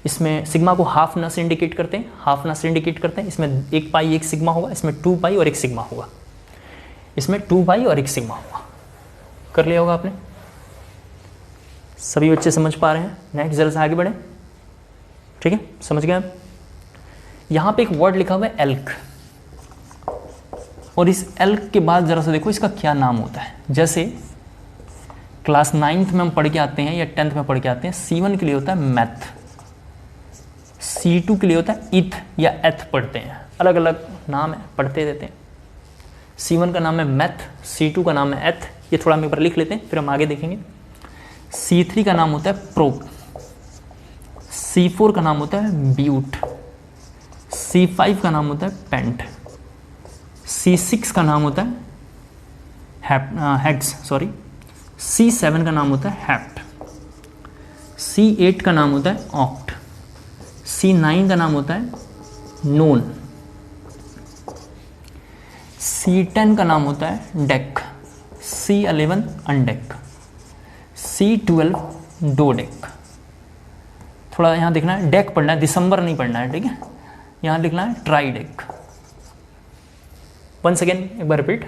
इसमें सिग्मा को हाफ ना से इंडिकेट करते हैं, हाफ ना से इंडिकेट करते हैं। इसमें एक पाई एक सिग्मा होगा, इसमें 2 पाई और एक सिग्मा होगा, इसमें 2 पाई और एक सिग्मा होगा। कर लिया होगा आपने, सभी बच्चे समझ पा रहे हैं। नेक्स्ट जरा से आगे बढ़े, ठीक है, समझ गए आप। यहाँ पे एक वर्ड लिखा हुआ है एल्क, और इस एल्क के बाद जरा सा देखो इसका क्या नाम होता है। जैसे क्लास 9th में हम पढ़ के आते हैं या 10th में पढ़ के आते हैं, C1 के लिए होता है मैथ, C2 के लिए होता है इथ या एथ पढ़ते हैं, अलग अलग नाम है, पढ़ते रहते हैं। C1 का नाम है मैथ, C2 का नाम है एथ, ये थोड़ा हम एक बार लिख लेते हैं फिर हम आगे देखेंगे। C3 का नाम होता है प्रोप, C4 का नाम होता है ब्यूट, C5 का नाम होता है पेंट, C6 का नाम होता है हेक्स, सॉरी, C7 का नाम होता है हेप्ट, C8 का नाम होता है ऑक्ट, C9 का नाम होता है नोन, C10 का नाम होता है डेक, C11 अनडेक, C12 डोडेक। थोड़ा यहाँ देखना है, डेक पढ़ना है, दिसंबर नहीं पढ़ना है, ठीक है। यहाँ लिखना है ट्राइडेक। वंस अगेन एक बार repeat,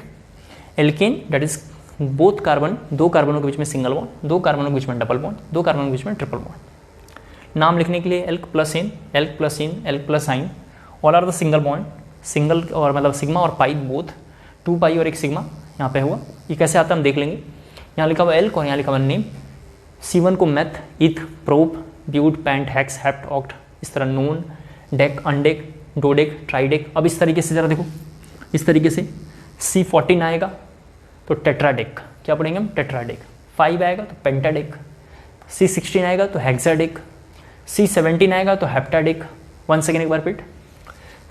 alkane that is both carbon, 2 कार्बनों के बीच में सिंगल बॉन्ड, 2 कार्बनों के बीच में डबल बॉन्ड, 2 कार्बनों के बीच में ट्रिपल बॉन्ड। नाम लिखने के लिए alk plus in, alk plus in, alk plus yne, all are the single bond, single और मतलब सिग्मा और पाई बोथ, 2 पाई और एक सिग्मा यहाँ पे हुआ। ये कैसे आता है हम देख लेंगे। यहाँ लिखा हुआ एल्क और यहाँ लिखा हुआ नेम। C1 को meth, eth, prop, but, pent, hex, hept, oct, इस तरह नोन, डेक, अनडेक, डोडेक, ट्राइडेक। अब इस तरीके से जरा देखो, इस तरीके से C14 आएगा तो टेट्राडेक, क्या पढ़ेंगे हम, टेट्राडेक। 5 आएगा तो पेंटाडेक, C16 आएगा तो हेक्साडेक, C17 आएगा तो हेप्टाडेक। वन सेकेंड एक बार रिपीट,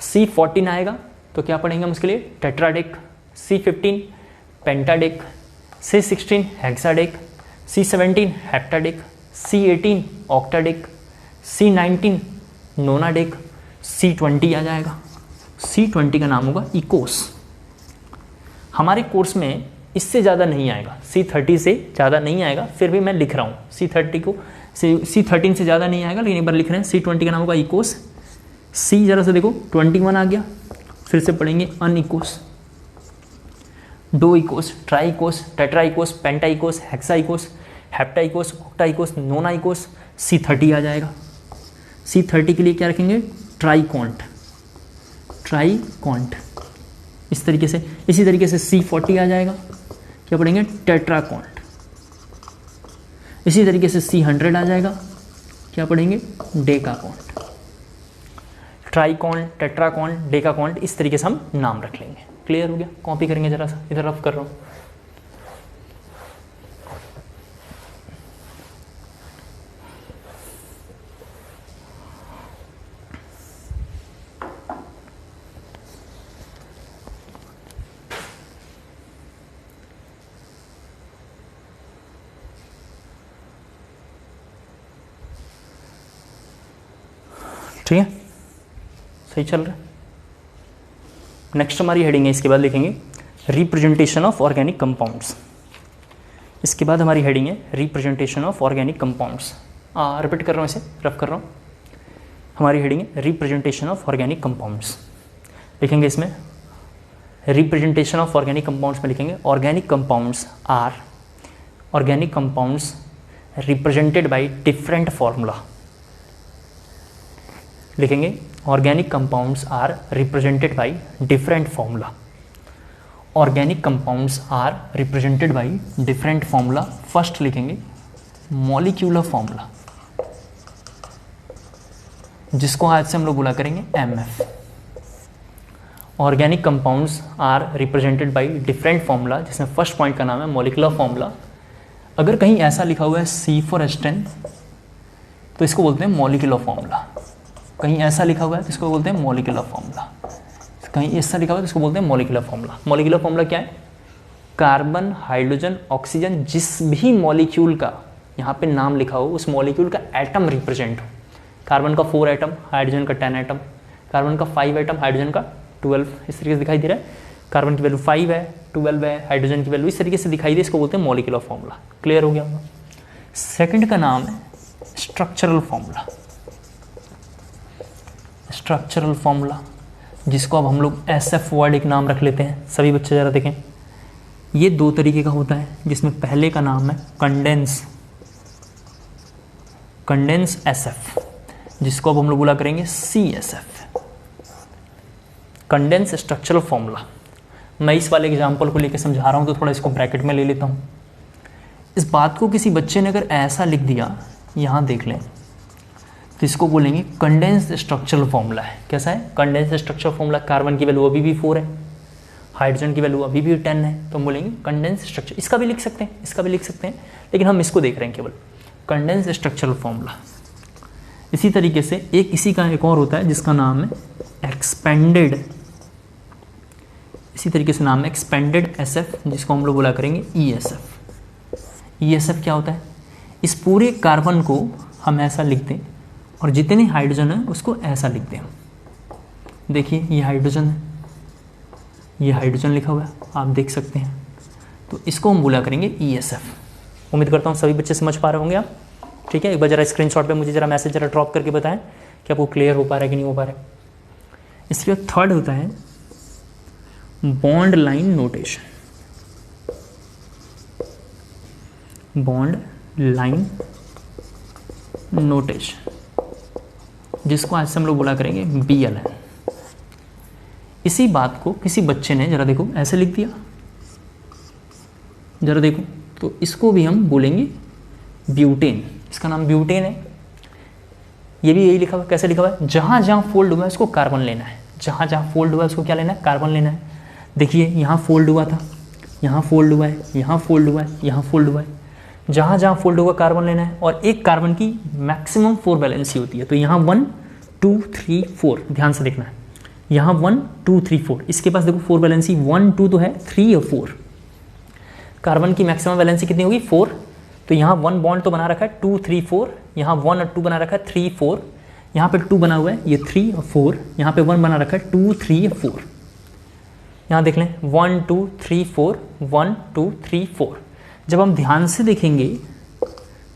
C14 आएगा तो क्या पढ़ेंगे हम उसके लिए, टेट्राडेक, C15 पेंटाडेक, C16 हेक्साडेक, C17 हेप्टाडेक, C18 ऑक्टाडेक, C19 नोनाडेक, C20 आ जाएगा। C20 का नाम होगा इकोस। हमारे कोर्स में इससे ज़्यादा नहीं आएगा, C30 से ज़्यादा नहीं आएगा, फिर भी मैं लिख रहा हूँ C30 को, C13 से ज़्यादा नहीं आएगा, लेकिन एक बार लिख रहे हैं। C20 का नाम होगा इकोस। C जरा से देखो 21 आ गया, फिर से पढ़ेंगे अनइकोस। डोइकोस, ट्राइकोस, टेट्राइकोस, पेंटाइकोस, हेक्साइकोस, हेप्टाइकोस, ऑक्टाइकोस, नोनाइकोस, C30 आ जाएगा। C30 के लिए क्या रखेंगे? ट्राइकॉन्ट, ट्राइकॉन्ट इस तरीके से। इसी तरीके से C40 आ जाएगा, क्या पढ़ेंगे? टेट्राकॉन्ट। इसी तरीके से C100 आ जाएगा, क्या पढ़ेंगे? डेकाकॉन्ट। ट्राइकॉन्ट, टेट्राकॉन्ट, डेकाकॉन्ट, इस तरीके से हम नाम रख लेंगे। क्लियर हो गया? कॉपी करेंगे जरा सा, इधर रफ कर रहा हूँ। ठीक है, सही चल रहा है। नेक्स्ट हमारी हेडिंग है, इसके बाद लिखेंगे रिप्रेजेंटेशन ऑफ ऑर्गेनिक कंपाउंड्स। इसके बाद हमारी हेडिंग है representation of organic compounds. Repeat कर रहा हूँ, इसे रफ कर रहा हूँ। हमारी हेडिंग है रिप्रेजेंटेशन ऑफ ऑर्गेनिक कंपाउंड्स। लिखेंगे इसमें रिप्रेजेंटेशन ऑफ ऑर्गेनिक कंपाउंड्स में लिखेंगे organic compounds represented by different formula. लिखेंगे organic compounds are represented by different formula. Organic compounds are represented by different formula. First लिखेंगे मॉलिक्यूलर फॉर्मूला, जिसको आज से हम लोग बोला करेंगे MF। Organic compounds are represented by different formula, जिसमें फर्स्ट पॉइंट का नाम है मॉलिक्यूलर फॉर्मूला। अगर कहीं ऐसा लिखा हुआ है C4H10 तो इसको बोलते हैं मॉलिक्यूलर फॉर्मूला। कहीं ऐसा लिखा हुआ है तो इसको बोलते हैं मॉलिक्यूलर फॉर्मूला। कहीं ऐसा लिखा हुआ है तो इसको बोलते हैं मॉलिक्यूलर फॉर्मूला। मॉलिक्यूलर फॉर्मूला क्या है? कार्बन, हाइड्रोजन, ऑक्सीजन, जिस भी मॉलिक्यूल का यहाँ पे नाम लिखा हो उस मॉलिक्यूल का एटम रिप्रेजेंट हो। कार्बन का 4 एटम, हाइड्रोजन का 10 एटम, कार्बन का 5 एटम, हाइड्रोजन का 12, इस तरीके से दिखाई दे रहा है। कार्बन की वैल्यू 5 है, 12 है, हाइड्रोजन की वैल्यू इस तरीके से दिखाई दे, इसको बोलते हैं मॉलिक्यूलर फॉर्मूला। क्लियर हो गया? सेकंड का नाम है स्ट्रक्चरल फॉर्मूला। स्ट्रक्चरल फॉर्मूला, जिसको अब हम लोग SF वर्ड एक नाम रख लेते हैं। सभी बच्चे ज़रा देखें, ये 2 तरीके का होता है, जिसमें पहले का नाम है कंडेंस SF, जिसको अब हम लोग बोला करेंगे CSF, कंडेंस स्ट्रक्चरल फॉर्मूला। मैं इस वाले एग्जाम्पल को लेकर समझा रहा हूँ तो थोड़ा इसको ब्रैकेट में ले लेता हूँ। इस बात को किसी बच्चे ने अगर ऐसा लिख दिया, यहाँ देख लें, तो इसको बोलेंगे कंडेंस्ड स्ट्रक्चरल फॉर्मूला है। कैसा है? Condensed structural formula. कार्बन की वैल्यू अभी भी 4 है, हाइड्रोजन की वैल्यू अभी भी 10 है, तो हम बोलेंगे कंडेंस्ड स्ट्रक्चर। इसका भी लिख सकते हैं, इसका भी लिख सकते हैं, लेकिन हम इसको देख रहे हैं केवल कंडेंस्ड स्ट्रक्चरल फॉर्मूला। इसी तरीके से इसी का एक और होता है जिसका नाम है एक्सपेंडेड। इसी तरीके से नाम है एक्सपेंडेड SF, जिसको हम लोग बोला करेंगे ESF। ESF क्या होता है? इस पूरे कार्बन को हम ऐसा लिखते हैं और जितने हाइड्रोजन है उसको ऐसा लिखते हैं। देखिए ये हाइड्रोजन है, ये हाइड्रोजन लिखा हुआ है, आप देख सकते हैं। तो इसको हम बोला करेंगे ESF। उम्मीद करता हूँ सभी बच्चे समझ पा रहे होंगे आप। ठीक है, एक बार जरा स्क्रीनशॉट पे मुझे जरा मैसेज जरा ड्रॉप करके बताएं कि आपको क्लियर हो पा रहा है कि नहीं हो पा रहा है। इसके बाद थर्ड होता है bond line notation. Bond line notation, जिसको आज से हम लोग बोला करेंगे BLN। इसी बात को किसी बच्चे ने जरा देखो ऐसे लिख दिया, जरा देखो, तो इसको भी हम बोलेंगे ब्यूटेन। इसका नाम ब्यूटेन है। ये भी यही लिखा हुआ है। कैसे लिखा हुआ है? जहाँ जहाँ फोल्ड हुआ है उसको कार्बन लेना है। जहाँ जहाँ फोल्ड हुआ है उसको क्या लेना है? कार्बन लेना है। देखिए यहाँ फोल्ड हुआ था, यहाँ फोल्ड हुआ है, यहाँ फोल्ड हुआ है, यहाँ फोल्ड हुआ है। जहाँ जहाँ फोल्ड होगा कार्बन लेना है। और एक कार्बन की मैक्सिमम 4 वैलेंसी होती है, तो यहाँ 1 2 3 4 ध्यान से देखना है। यहाँ 1 2 3 4, इसके पास देखो 4 वैलेंसी 1 2 तो है, 3 और 4। कार्बन की मैक्सिमम वैलेंसी कितनी होगी? 4। तो यहाँ 1 बॉन्ड तो बना रखा है 2 3 4, यहाँ 1 और 2 बना रखा है 3 4, यहाँ पे 2 बना हुआ है, ये 3 और 4, यहाँ पे 1 बना रखा है 2 3 और 4। यहाँ देख लें 1 2 3 4 1 2 3 4। जब हम ध्यान से देखेंगे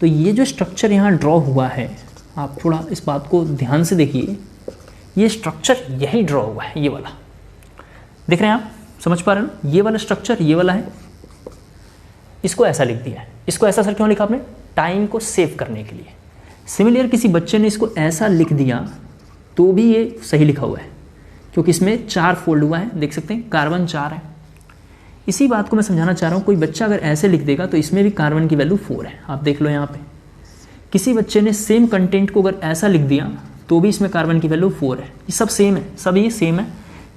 तो ये जो स्ट्रक्चर यहाँ ड्रॉ हुआ है, आप थोड़ा इस बात को ध्यान से देखिए, ये स्ट्रक्चर यही ड्रॉ हुआ है, ये वाला देख रहे हैं आप। समझ पा रहे हो ना? ये वाला स्ट्रक्चर ये वाला है, इसको ऐसा लिख दिया है। इसको ऐसा सर क्यों लिखा आपने? टाइम को सेव करने के लिए। सिमिलर किसी बच्चे ने इसको ऐसा लिख दिया तो भी ये सही लिखा हुआ है, क्योंकि इसमें 4 फोल्ड हुआ है, देख सकते हैं कार्बन 4 है। इसी बात को मैं समझाना चाह रहा हूँ, कोई बच्चा अगर ऐसे लिख देगा तो इसमें भी कार्बन की वैल्यू 4 है, आप देख लो यहाँ पे। किसी बच्चे ने सेम कंटेंट को अगर ऐसा लिख दिया तो भी इसमें कार्बन की वैल्यू 4 है। ये सब सेम है, सब ये सेम है।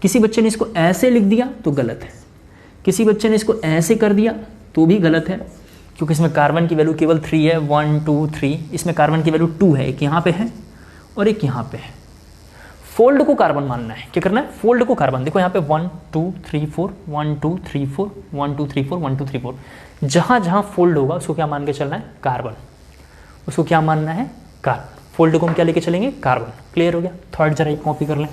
किसी बच्चे ने इसको ऐसे लिख दिया तो गलत है, किसी बच्चे ने इसको ऐसे कर दिया तो भी गलत है, क्योंकि इसमें कार्बन की वैल्यू केवल 3 है, 1 2 3। इसमें कार्बन की वैल्यू 2 है, एक यहाँ पे है और एक यहाँ पे है। फोल्ड को कार्बन मानना है, क्या करना है? फोल्ड को कार्बन। देखो यहाँ पे 1 2 3 4 1 2 3 4 1 2 3 4 1 2 3 4, जहाँ जहाँ फोल्ड होगा उसको क्या मान के चलना है? कार्बन। उसको क्या मानना है? कार्बन। फोल्ड को हम क्या लेके चलेंगे? कार्बन। क्लियर हो गया? थर्ड जरा एक कॉपी कर लें,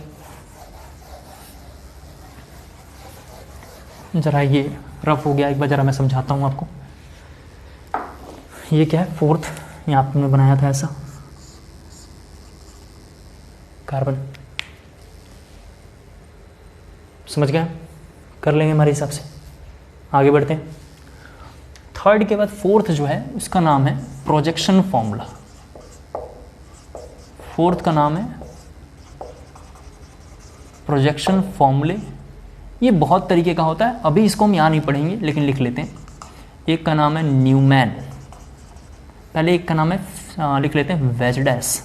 जरा ये रफ हो गया, एक बार जरा मैं समझाता हूँ आपको। ये क्या है? फोर्थ, यहाँ पे मैं बनाया था ऐसा, कार्बन। समझ गया? कर लेंगे हमारे हिसाब से, आगे बढ़ते हैं। थर्ड के बाद फोर्थ जो है उसका नाम है प्रोजेक्शन फॉर्मूला। फोर्थ का नाम है प्रोजेक्शन फॉर्मूले। ये बहुत तरीके का होता है, अभी इसको हम यहाँ नहीं पढ़ेंगे, लेकिन लिख लेते हैं। एक का नाम है न्यूमैन, पहले एक का नाम है लिख लेते हैं वेजडेस,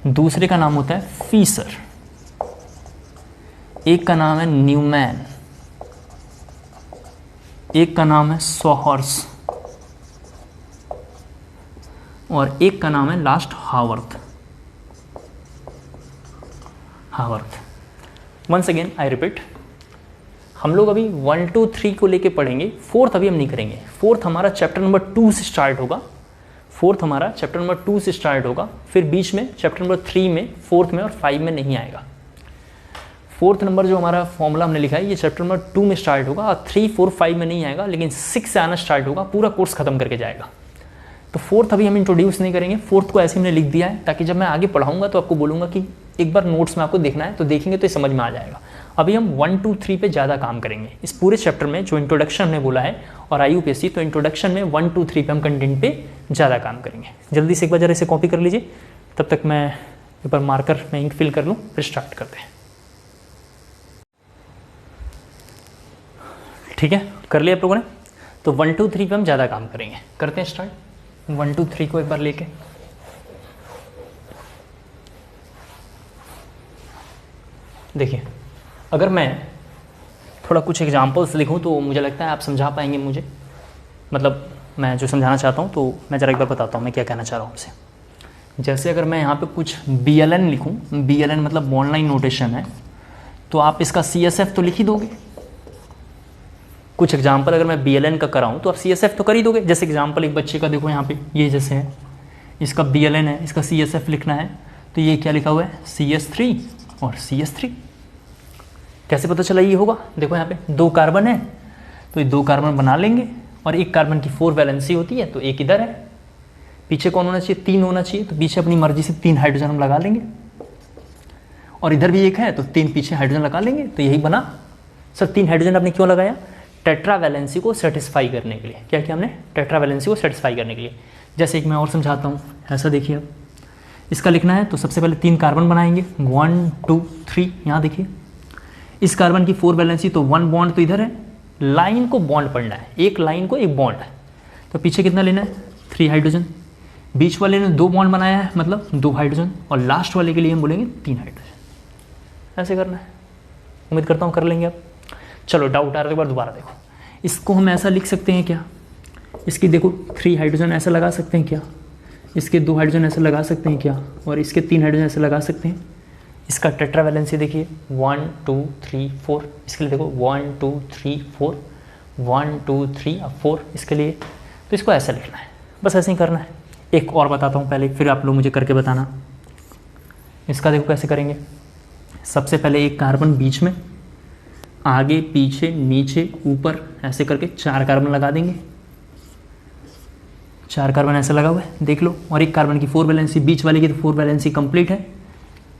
दूसरे का नाम होता है फीसर, एक का नाम है न्यूमैन, एक का नाम है सोहर्स और एक का नाम है last Haworth. Once again I repeat, हम लोग अभी 1 2 3 को लेके पढ़ेंगे, फोर्थ अभी हम नहीं करेंगे। फोर्थ हमारा चैप्टर नंबर 2 से स्टार्ट होगा। फोर्थ हमारा चैप्टर नंबर 2 से स्टार्ट होगा, फिर बीच में चैप्टर नंबर 3 में, फोर्थ में और 5 में नहीं आएगा। फोर्थ नंबर जो हमारा फॉर्मूला हमने लिखा है ये चैप्टर नंबर 2 में स्टार्ट होगा और 3 4 5 में नहीं आएगा, लेकिन 6 से आना स्टार्ट होगा, पूरा कोर्स खत्म करके जाएगा। तो फोर्थ अभी हम इंट्रोड्यूस नहीं करेंगे, फोर्थ को ऐसे हमने लिख दिया है ताकि जब मैं आगे पढ़ाऊंगा तो आपको बोलूँगा कि एक बार नोट्स में आपको देखना है, तो देखेंगे तो समझ में आ जाएगा। अभी हम 1 2 3 पे ज़्यादा काम करेंगे इस पूरे चैप्टर में, जो इंट्रोडक्शन हमने बोला है और IUPAC, तो इंट्रोडक्शन में 1 2 3 पे हम कंटेंट पे ज़्यादा काम करेंगे। जल्दी से एक बार जरा इसे कॉपी कर लीजिए, तब तक मैं एक बार मार्कर में इंक फिल कर लूँ, फिर स्टार्ट करते हैं। ठीक है, कर लिया आप लोगों ने? तो 1 2 3 पे हम ज़्यादा काम करेंगे, करते हैं स्टार्ट। 1 2 3 को एक बार लेके देखिए, अगर मैं थोड़ा कुछ एग्जांपल्स लिखूं तो मुझे लगता है आप समझा पाएंगे मुझे, मतलब मैं जो समझाना चाहता हूं, तो मैं ज़रा एक बार बताता हूं मैं क्या कहना चाह रहा हूं आपसे। जैसे अगर मैं यहाँ पे कुछ BLN लिखूं, BLN मतलब बॉन्ड लाइन नोटेशन है, तो आप इसका CSF तो लिख ही दोगे। कुछ एग्जाम्पल अगर मैं BLN का कराऊं तो आप CSF तो कर ही दोगे। जैसे एग्जाम्पल एक बच्चे का देखो यहाँ पे, ये जैसे है, इसका BLN है, इसका CSF लिखना है, तो ये क्या लिखा हुआ है? CS3 और CS3। कैसे पता चला ये होगा? देखो यहाँ पे 2 कार्बन है, तो ये 2 कार्बन बना लेंगे और एक कार्बन की 4 वैलेंसी होती है, तो एक इधर है। पीछे कौन होना चाहिए? 3 होना चाहिए, तो पीछे अपनी मर्जी से 3 हाइड्रोजन हम लगा लेंगे, और इधर भी एक है तो 3 पीछे हाइड्रोजन लगा लेंगे, तो यही बना। सर 3 हाइड्रोजन आपने क्यों लगाया? टेट्रा वैलेंसी को सेटिस्फाई करने के लिए। क्या किया हमने? टेट्रा वैलेंसी को सेटिस्फाई करने के लिए। जैसे एक मैं और समझाता हूँ, ऐसा देखिए, अब इसका लिखना है तो सबसे पहले 3 कार्बन बनाएंगे, 1 2 3। यहाँ देखिए, इस कार्बन की 4 वैलेंसी, तो 1 बॉन्ड तो इधर है, लाइन को बॉन्ड पढ़ना है, एक लाइन को एक बॉन्ड है, तो पीछे कितना लेना है? 3 हाइड्रोजन। बीच वाले ने 2 बॉन्ड बनाया है, मतलब 2 हाइड्रोजन, और लास्ट वाले के लिए हम बोलेंगे 3 हाइड्रोजन। ऐसे करना है, उम्मीद करता हूँ कर लेंगे आप। चलो डाउट आ रहा है एक बार दोबारा देखो, इसको हम ऐसा लिख सकते हैं क्या? इसकी देखो 3 हाइड्रोजन ऐसा लगा सकते हैं क्या? इसके 2 हाइड्रोजन ऐसे लगा सकते हैं क्या? और इसके 3 हाइड्रोजन ऐसे लगा सकते हैं। इसका टेट्रा वैलेंसी देखिए 1 2 3 4, इसके लिए देखो 1 2 3 4, 1 2 3 और 4 इसके लिए, तो इसको ऐसा लिखना है, बस ऐसे ही करना है। एक और बताता हूँ पहले, फिर आप लोग मुझे करके बताना। इसका देखो कैसे करेंगे। सबसे पहले एक कार्बन बीच में, आगे पीछे नीचे ऊपर ऐसे करके 4 कार्बन लगा देंगे। 4 कार्बन ऐसे लगा हुआ है, देख लो। और एक कार्बन की 4 वैलेंसी, बीच वाले की तो 4 वैलेंसी कंप्लीट है।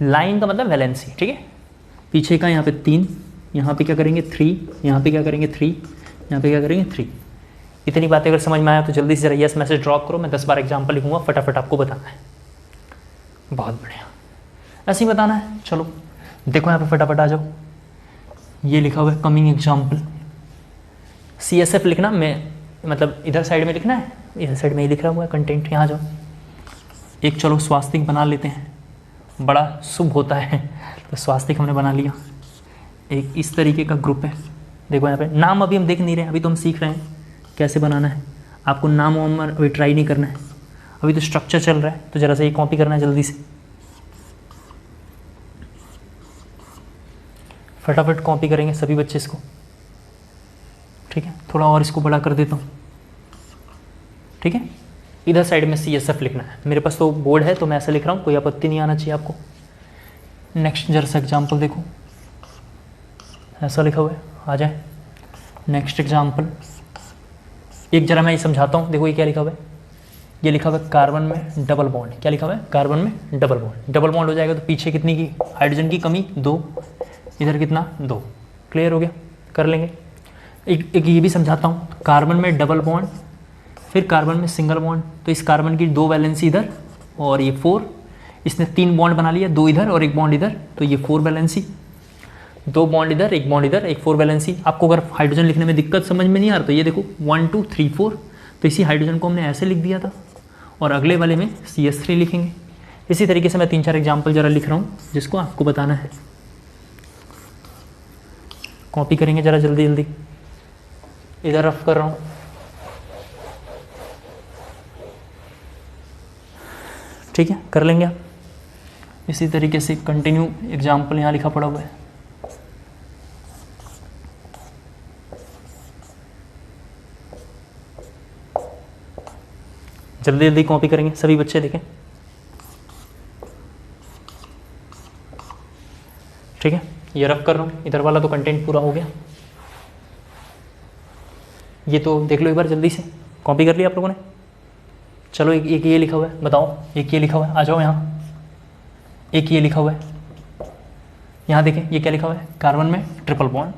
लाइन का मतलब वैलेंसी, ठीक है। पीछे का यहाँ पे 3, यहाँ पे क्या करेंगे 3, यहाँ पे क्या करेंगे 3, यहाँ पे क्या करेंगे 3। इतनी बातें अगर समझ में आया तो जल्दी से जरा यस मैसेज ड्रॉप करो, मैं 10 बार एग्जाम्पल लिखूँगा, फटाफट आपको बताना है। बहुत बढ़िया, ऐसे ही बताना है। चलो देखो यहाँ पे फटाफट आ जाओ। ये लिखा हुआ है कमिंग एग्जाम्पल, CSF लिखना, मैं मतलब इधर साइड में लिखना है, इधर साइड में ही लिख रहा हुआ है कंटेंट। यहाँ जाओ, एक चलो स्वास्तिक बना लेते हैं, बड़ा शुभ होता है तो स्वास्तिक हमने बना लिया। एक इस तरीके का ग्रुप है, देखो यहाँ पे नाम अभी हम देख नहीं रहे हैं, अभी तो हम सीख रहे हैं कैसे बनाना है। आपको नाम वाम अभी ट्राई नहीं करना है, अभी तो स्ट्रक्चर चल रहा है, तो ज़रा सा ये कॉपी करना है जल्दी से, फटाफट कॉपी करेंगे सभी बच्चे इसको। ठीक है, थोड़ा और इसको बड़ा कर देता हूँ। ठीक है, इधर साइड में CSF लिखना है, मेरे पास तो बोर्ड है तो मैं ऐसा लिख रहा हूँ, कोई आपत्ति नहीं आना चाहिए आपको। नेक्स्ट जरा सा एग्जाम्पल देखो, ऐसा लिखा हुआ है, आ जाए नेक्स्ट एग्जाम्पल। एक जरा मैं ये समझाता हूँ, देखो ये क्या लिखा हुआ है, ये लिखा हुआ है कार्बन में डबल बॉन्ड। क्या लिखा हुआ है, कार्बन में डबल बॉन्ड। डबल बॉन्ड हो जाएगा तो पीछे कितनी की हाइड्रोजन की कमी 2, इधर कितना 2। क्लियर हो गया, कर लेंगे। एक ये भी समझाता हूँ, कार्बन में डबल बॉन्ड, फिर कार्बन में सिंगल बॉन्ड, तो इस कार्बन की 2 वैलेंसी इधर और ये 4, इसने 3 बॉन्ड बना लिया, 2 इधर और 1 बॉन्ड इधर, तो ये 4 वैलेंसी, 2 बॉन्ड इधर, 1 बॉन्ड इधर, 1 4 वैलेंसी। आपको अगर हाइड्रोजन लिखने में दिक्कत समझ में नहीं आ रहा तो ये देखो 1 2 3 4, तो इसी हाइड्रोजन को हमने ऐसे लिख दिया था और अगले वाले में CH3 लिखेंगे। इसी तरीके से मैं 3-4 एग्जाम्पल जरा लिख रहा हूँ जिसको आपको बताना है, कॉपी करेंगे जरा जल्दी जल्दी। इधर रफ कर रहा हूँ, ठीक है, कर लेंगे आप। इसी तरीके से कंटिन्यू एग्जाम्पल यहाँ लिखा पड़ा हुआ है, जल्दी जल्दी कॉपी करेंगे सभी बच्चे, देखें। ठीक है, ये रफ कर रहा हूँ, इधर वाला तो कंटेंट पूरा हो गया। ये तो देख लो एक बार जल्दी से, कॉपी कर लिया आप लोगों ने। चलो एक ये लिखा हुआ है, बताओ, एक ये लिखा हुआ है, आ जाओ यहाँ। एक ये लिखा हुआ है, यहाँ देखें, ये क्या लिखा हुआ है, कार्बन में ट्रिपल बॉन्ड,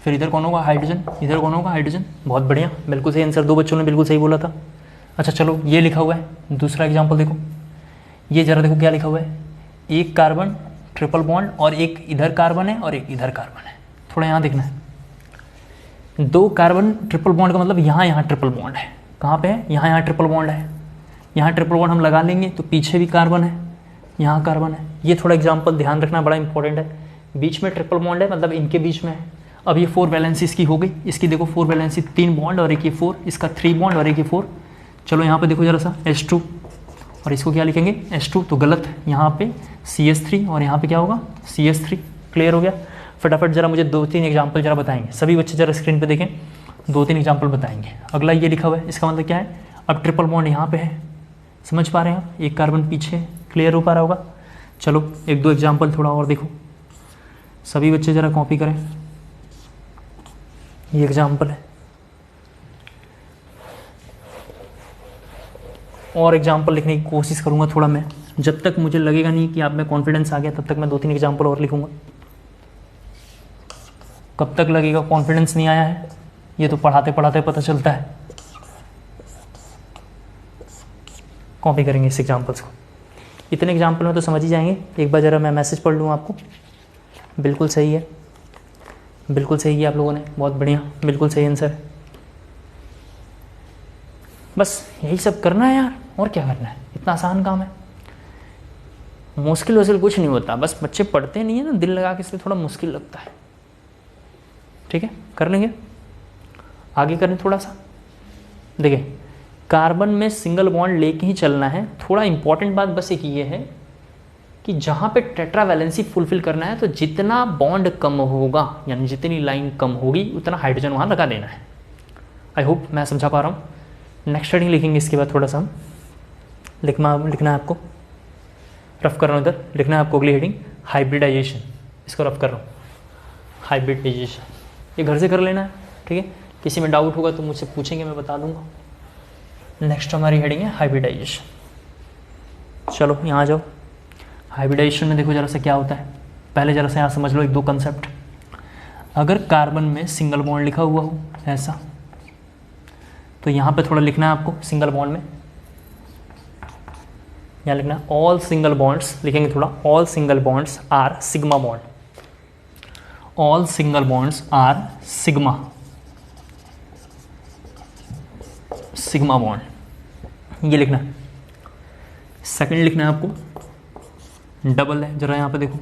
फिर इधर कौन होगा हाइड्रोजन, इधर कौन होगा हाइड्रोजन। बहुत बढ़िया, बिल्कुल सही आंसर, 2 बच्चों ने बिल्कुल सही बोला था। अच्छा चलो ये लिखा हुआ है, दूसरा एग्जाम्पल देखो, ये जरा देखो क्या लिखा हुआ है, एक कार्बन ट्रिपल बॉन्ड और एक इधर कार्बन है और एक इधर कार्बन है। थोड़ा यहाँ देखना है, 2 कार्बन ट्रिपल बॉन्ड का मतलब यहाँ ट्रिपल बॉन्ड है, कहाँ पे है, यहाँ ट्रिपल बॉन्ड है, यहाँ ट्रिपल बॉन्ड हम लगा लेंगे तो पीछे भी कार्बन है, यहाँ कार्बन है। ये थोड़ा एग्जाम्पल ध्यान रखना, बड़ा इंपॉर्टेंट है। बीच में ट्रिपल बॉन्ड है, मतलब इनके बीच में है। अब ये 4 वैलेंसी इसकी हो गई, इसकी देखो 4 वैलेंसी, 3 बॉन्ड और एक ये 4, इसका 3 बॉन्ड और एक ये 4। चलो यहाँ पे देखो जरा सा H2, और इसको क्या लिखेंगे H2, तो गलत, यहाँ पे CH3 और यहाँ पे क्या होगा CH3। क्लियर हो गया। फटाफट जरा मुझे 2-3 एग्जाम्पल जरा बताएंगे, सभी बच्चे जरा स्क्रीन पे देखें, 2-3 एग्जाम्पल बताएंगे। अगला ये लिखा हुआ है, इसका मतलब क्या है, अब ट्रिपल बॉन्ड यहाँ पे है, समझ पा रहे हैं आप, एक कार्बन पीछे, क्लियर हो पा रहा होगा। चलो 1-2 एग्जाम्पल थोड़ा और देखो, सभी बच्चे जरा कॉपी करें। ये एग्जाम्पल है, और एग्जाम्पल लिखने की कोशिश करूँगा थोड़ा मैं, जब तक मुझे लगेगा नहीं कि आप में कॉन्फिडेंस आ गया तब तक मैं 2-3 एग्जाम्पल और लिखूँगा। कब तक लगेगा कॉन्फिडेंस नहीं आया है, ये तो पढ़ाते पढ़ाते पता चलता है। कॉपी करेंगे इस एग्जाम्पल्स को, इतने एग्जाम्पल में तो समझ ही जाएंगे। एक बार ज़रा मैं मैसेज पढ़ लूँ आपको, बिल्कुल सही है, बिल्कुल सही है आप लोगों ने, बहुत बढ़िया, बिल्कुल सही आंसर है। बस यही सब करना है यार, और क्या करना है, इतना आसान काम है, मुश्किल वैसे कुछ नहीं होता, बस बच्चे पढ़ते नहीं है ना दिल लगा के, इसलिए थोड़ा मुश्किल लगता है। ठीक है, कर लेंगे, आगे करें थोड़ा सा। देखिए कार्बन में सिंगल बॉन्ड लेके ही चलना है। थोड़ा इंपॉर्टेंट बात बस एक ये है कि जहाँ पे टेट्रा वैलेंसी फुलफिल करना है तो जितना बॉन्ड कम होगा, यानी जितनी लाइन कम होगी उतना हाइड्रोजन वहाँ लगा देना है। आई होप मैं समझा पा रहा हूँ। नेक्स्ट हेडिंग लिखेंगे इसके बाद, थोड़ा सा हम लिखना है आपको, रफ कर रहा हूँ इधर, लिखना है आपको अगली हेडिंग हाइब्रिडाइजेशन, इसको रफ कर रहा हूँ, हाइब्रिडाइजेशन। ये घर से कर लेना है, ठीक है, किसी में डाउट होगा तो मुझसे पूछेंगे, मैं बता दूंगा। नेक्स्ट हमारी हेडिंग है हाइब्रिडाइजेशन। चलो यहाँ आ जाओ। हाइब्रिडाइजेशन में देखो जरा सा क्या होता है, पहले जरा से यहाँ समझ लो एक दो कंसेप्ट। अगर कार्बन में सिंगल बॉन्ड लिखा हुआ हो ऐसा, तो यहाँ पे थोड़ा लिखना है आपको सिंगल बॉन्ड में, यहाँ लिखना है ऑल सिंगल बॉन्ड्स, लिखेंगे थोड़ा, all single bonds are sigma bond, all single bonds are sigma bond, ये लिखना है। सेकंड लिखना है आपको डबल है, जरा यहाँ पे देखो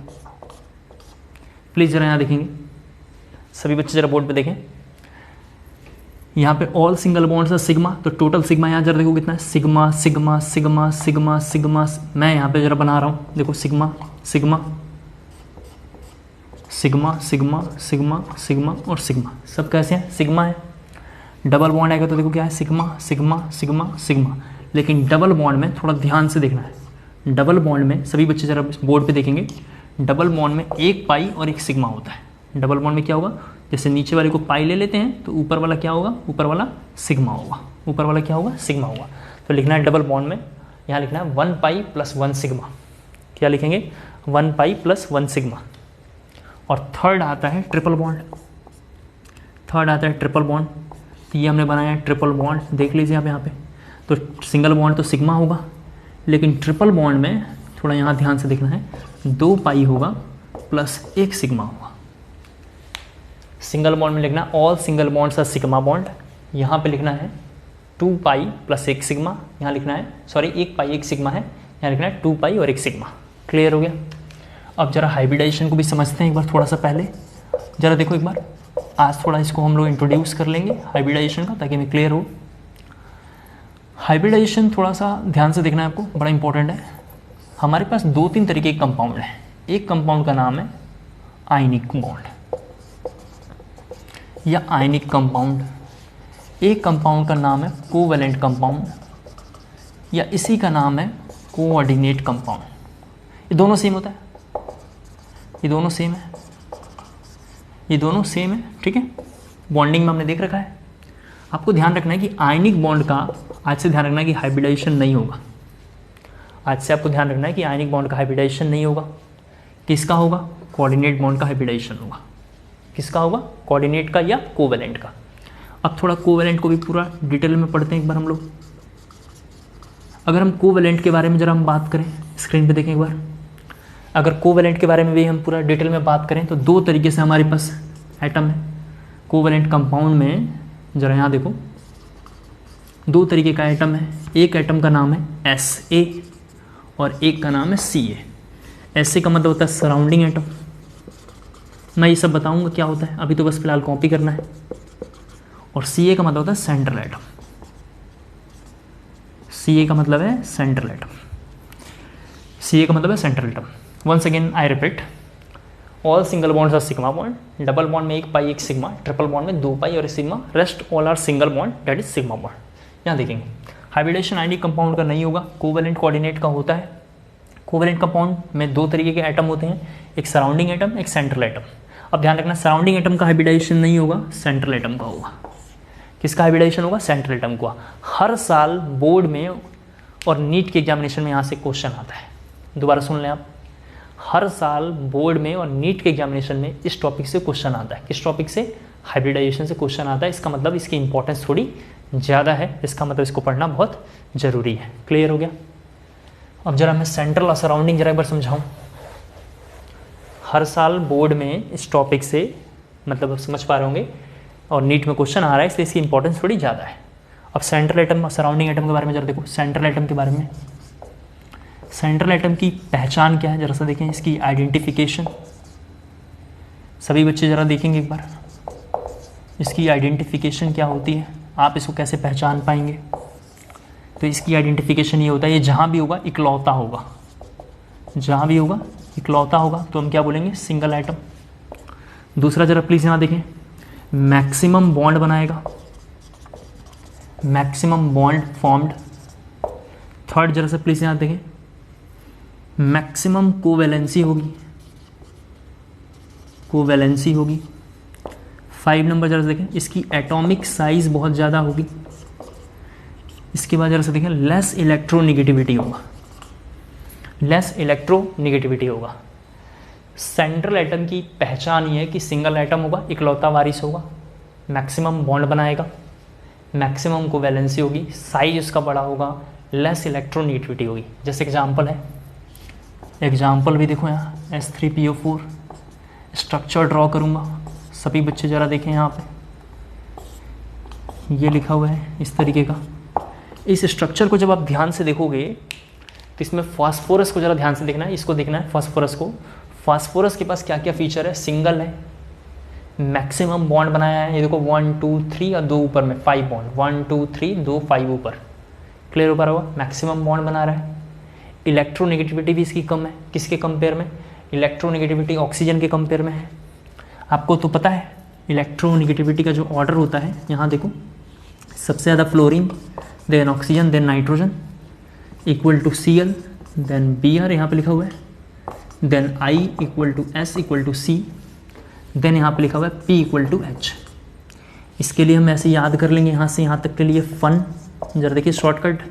प्लीज़, जरा यहाँ देखेंगे सभी बच्चे, जरा बोर्ड पे देखें, यहाँ पे ऑल सिंगल बॉन्ड्स है सिग्मा, तो टोटल सिग्मा यहाँ जरा देखो कितना है, sigma sigma sigma sigma sigma, मैं यहाँ पे जरा बना रहा हूँ, देखो sigma sigma sigma sigma sigma sigma और सिग्मा, सब कैसे हैं, सिग्मा है। डबल बॉन्ड आएगा तो देखो क्या है, सिग्मा सिग्मा सिग्मा सिग्मा। लेकिन डबल बॉन्ड में थोड़ा ध्यान से देखना है, डबल बॉन्ड में सभी बच्चे जरा बोर्ड पे देखेंगे, डबल बॉन्ड में एक पाई और एक सिग्मा होता है। डबल बॉन्ड में क्या होगा, जैसे नीचे वाले को पाई ले लेते हैं तो ऊपर वाला क्या होगा, ऊपर वाला सिग्मा होगा, ऊपर वाला क्या होगा, सिग्मा होगा। तो लिखना है डबल बॉन्ड में, यहाँ लिखना है 1 पाई प्लस 1 सिग्मा, क्या लिखेंगे, 1 पाई प्लस 1 सिग्मा। और थर्ड आता है ट्रिपल बॉन्ड, थर्ड आता है ट्रिपल बॉन्ड, ये हमने बनाया है ट्रिपल बॉन्ड, देख लीजिए आप यहाँ पे। तो सिंगल बॉन्ड तो सिग्मा होगा, लेकिन ट्रिपल बॉन्ड में थोड़ा यहाँ ध्यान से देखना है, 2 पाई होगा प्लस 1 सिग्मा होगा। सिंगल बॉन्ड में लिखना all single bonds are sigma bond, यहाँ पे लिखना है 2 पाई प्लस 1 सिग्मा, यहाँ लिखना है सॉरी 1 पाई 1 सिग्मा है, यहाँ लिखना है 2 पाई और 1 सिग्मा। क्लियर हो गया। अब जरा हाइब्रिडाइजेशन को भी समझते हैं एक बार, थोड़ा सा पहले जरा देखो एक बार, आज थोड़ा इसको हम लोग इंट्रोड्यूस कर लेंगे हाइब्रिडाइजेशन का, ताकि हमें क्लियर हो। हाइब्रिडाइजेशन थोड़ा सा ध्यान से देखना है आपको, बड़ा इंपॉर्टेंट है। हमारे पास 2-3 तरीके के कंपाउंड हैं। एक कंपाउंड का नाम है आयनिक बॉन्ड या आयनिक कंपाउंड, एक कंपाउंड का नाम है कोवैलेंट कंपाउंड, या इसी का नाम है कोऑर्डिनेट कंपाउंड। ये दोनों सेम होता है, ये दोनों सेम है, ये दोनों सेम है, ठीक है। बॉन्डिंग में हमने देख रखा है। आपको ध्यान रखना है कि आयनिक बॉन्ड का, आज से ध्यान रखना है कि हाइब्रिडाइजेशन नहीं होगा। आज से आपको ध्यान रखना है कि आयनिक बॉन्ड का हाइब्रिडाइजेशन नहीं होगा। किसका होगा, कोऑर्डिनेट बॉन्ड का हाइब्रिडाइजेशन होगा। किसका होगा, कोऑर्डिनेट का या कोवैलेंट का। अब थोड़ा कोवैलेंट को भी पूरा डिटेल में पढ़ते हैं एक बार हम लोग। अगर हम कोवैलेंट के बारे में जरा हम बात करें, स्क्रीन पे देखें एक बार, अगर कोवैलेंट के बारे में भी हम पूरा डिटेल में बात करें तो 2 तरीके से हमारे पास एटम है कोवैलेंट कंपाउंड में। जरा यहाँ देखो, 2 तरीके का एटम है। एक एटम का नाम है SA और एक का नाम है CA। SA का मतलब होता है सराउंडिंग एटम, मैं ये सब बताऊंगा क्या होता है, अभी तो बस फिलहाल कॉपी करना है। और CA का मतलब होता है सेंट्रल एटम, CA का मतलब है सेंट्रल एटम, CA का मतलब है central atom. Once again I repeat, all single bonds are sigma bond, double bond में 1 पाई 1 सिग्मा, ट्रिपल बॉन्ड में 2 पाई और sigma, rest all are single bond that is sigma bond. यहाँ देखेंगे hybridisation ionic compound का नहीं होगा, covalent coordinate का होता है। कोवैलेंट कंपाउंड में 2 तरीके के एटम होते हैं, एक सराउंडिंग एटम, एक सेंट्रल एटम। अब ध्यान रखना, सराउंडिंग एटम का हाइब्रिडाइजेशन नहीं होगा, सेंट्रल एटम का होगा। किसका हाइब्रिडाइजेशन होगा, सेंट्रल एटम का। हर साल बोर्ड में और नीट के एग्जामिनेशन में यहाँ से क्वेश्चन आता है, दोबारा सुन लें आप, हर साल बोर्ड में और नीट के एग्जामिनेशन में इस टॉपिक से क्वेश्चन आता है। किस टॉपिक से, हाइब्रिडाइजेशन से क्वेश्चन आता है। इसका मतलब इसकी इंपॉर्टेंस थोड़ी ज़्यादा है, इसका मतलब इसको पढ़ना बहुत ज़रूरी है। क्लियर हो गया। अब जरा मैं सेंट्रल और सराउंडिंग जरा एक बार समझाऊँ। हर साल बोर्ड में इस टॉपिक से, मतलब समझ पा रहे होंगे, और नीट में क्वेश्चन आ रहा है, इसलिए इसकी इंपॉर्टेंस थोड़ी ज़्यादा है। अब सेंट्रल एटम और सराउंडिंग एटम के बारे में जरा देखो। सेंट्रल एटम के बारे में, सेंट्रल एटम की पहचान क्या है, जरा सा देखें, इसकी आइडेंटिफिकेशन। सभी बच्चे जरा देखेंगे एक बार, इसकी आइडेंटिफिकेशन क्या होती है, आप इसको कैसे पहचान पाएंगे। तो इसकी आइडेंटिफिकेशन ये होता है, ये जहाँ भी होगा इकलौता होगा, जहाँ भी होगा इकलौता होगा, तो हम क्या बोलेंगे, सिंगल एटम। दूसरा जरा प्लीज़ यहाँ देखें, मैक्सिमम बॉन्ड बनाएगा, मैक्सिमम बॉन्ड फॉर्म्ड। थर्ड जरा सा प्लीज़ यहाँ देखें, मैक्सिमम कोवैलेंसी होगी, कोवैलेंसी होगी। 5 नंबर जरा देखें, इसकी एटॉमिक साइज बहुत ज़्यादा होगी। इसके बाद जरा सा देखें, लेस इलेक्ट्रोनेगेटिविटी होगा, लेस इलेक्ट्रोनेगेटिविटी होगा। सेंट्रल एटम की पहचान ये है कि सिंगल एटम होगा, इकलौता वारिस होगा, मैक्सिमम बॉन्ड बनाएगा, मैक्सिमम कोवैलेंसी होगी, साइज उसका बड़ा होगा, लेस इलेक्ट्रोनेगेटिविटी होगी। जैसे एग्जांपल है, एग्जांपल भी देखो यहाँ S3PO4 स्ट्रक्चर ड्रॉ करूँगा, सभी बच्चे ज़रा देखें यहाँ पे, ये लिखा हुआ है इस तरीके का। इस स्ट्रक्चर को जब आप ध्यान से देखोगे तो इसमें फास्फोरस को ज़रा ध्यान से देखना है, इसको देखना है फास्फोरस को। फास्फोरस के पास क्या क्या फीचर है, सिंगल है, मैक्सिमम बॉन्ड बनाया है, ये देखो 1 2 3 और 2 ऊपर में 5 बॉन्ड, 1 2 3 2 5 ऊपर, क्लियर हो पा रहा होगा, मैक्सिमम बॉन्ड बना रहा है। इलेक्ट्रोनेगेटिविटी भी इसकी कम है, किसके कंपेयर में, इलेक्ट्रोनेगेटिविटी ऑक्सीजन के कंपेयर में है। आपको तो पता है इलेक्ट्रोनेगेटिविटी का जो ऑर्डर होता है, यहाँ देखो सबसे ज़्यादा fluorine, then oxygen, then nitrogen, equal to Cl, then Br यहाँ पे लिखा हुआ है, then I equal to S equal to C, then यहाँ पे लिखा हुआ है P इक्वल टू H। इसके लिए हम ऐसे याद कर लेंगे, यहाँ से यहाँ तक के लिए फन, जरा देखिए शॉर्टकट,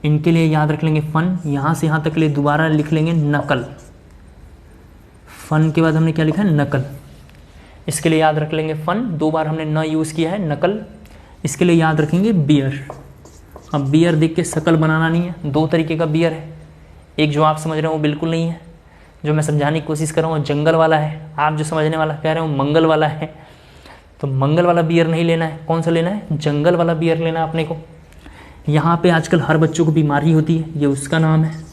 इनके लिए याद रख लेंगे फन, यहाँ से यहाँ तक के लिए दोबारा लिख लेंगे नकल, फन के बाद हमने क्या लिखा है, नकल। इसके लिए याद रख लेंगे फन, 2 बार हमने न यूज़ किया है, नकल। इसके लिए याद रखेंगे बियर। अब बियर देख के शकल बनाना नहीं है, 2 तरीके का बियर है, एक जो आप समझ रहे हो वो बिल्कुल नहीं है, जो मैं समझाने की कोशिश कर रहा हूँ जंगल वाला है, आप जो समझने वाला कह रहे हो मंगल वाला है। तो मंगल वाला बियर नहीं लेना है, कौन सा लेना है, जंगल वाला बियर लेना है अपने को। यहाँ पे आजकल हर बच्चों को बीमारी होती है, ये उसका नाम है,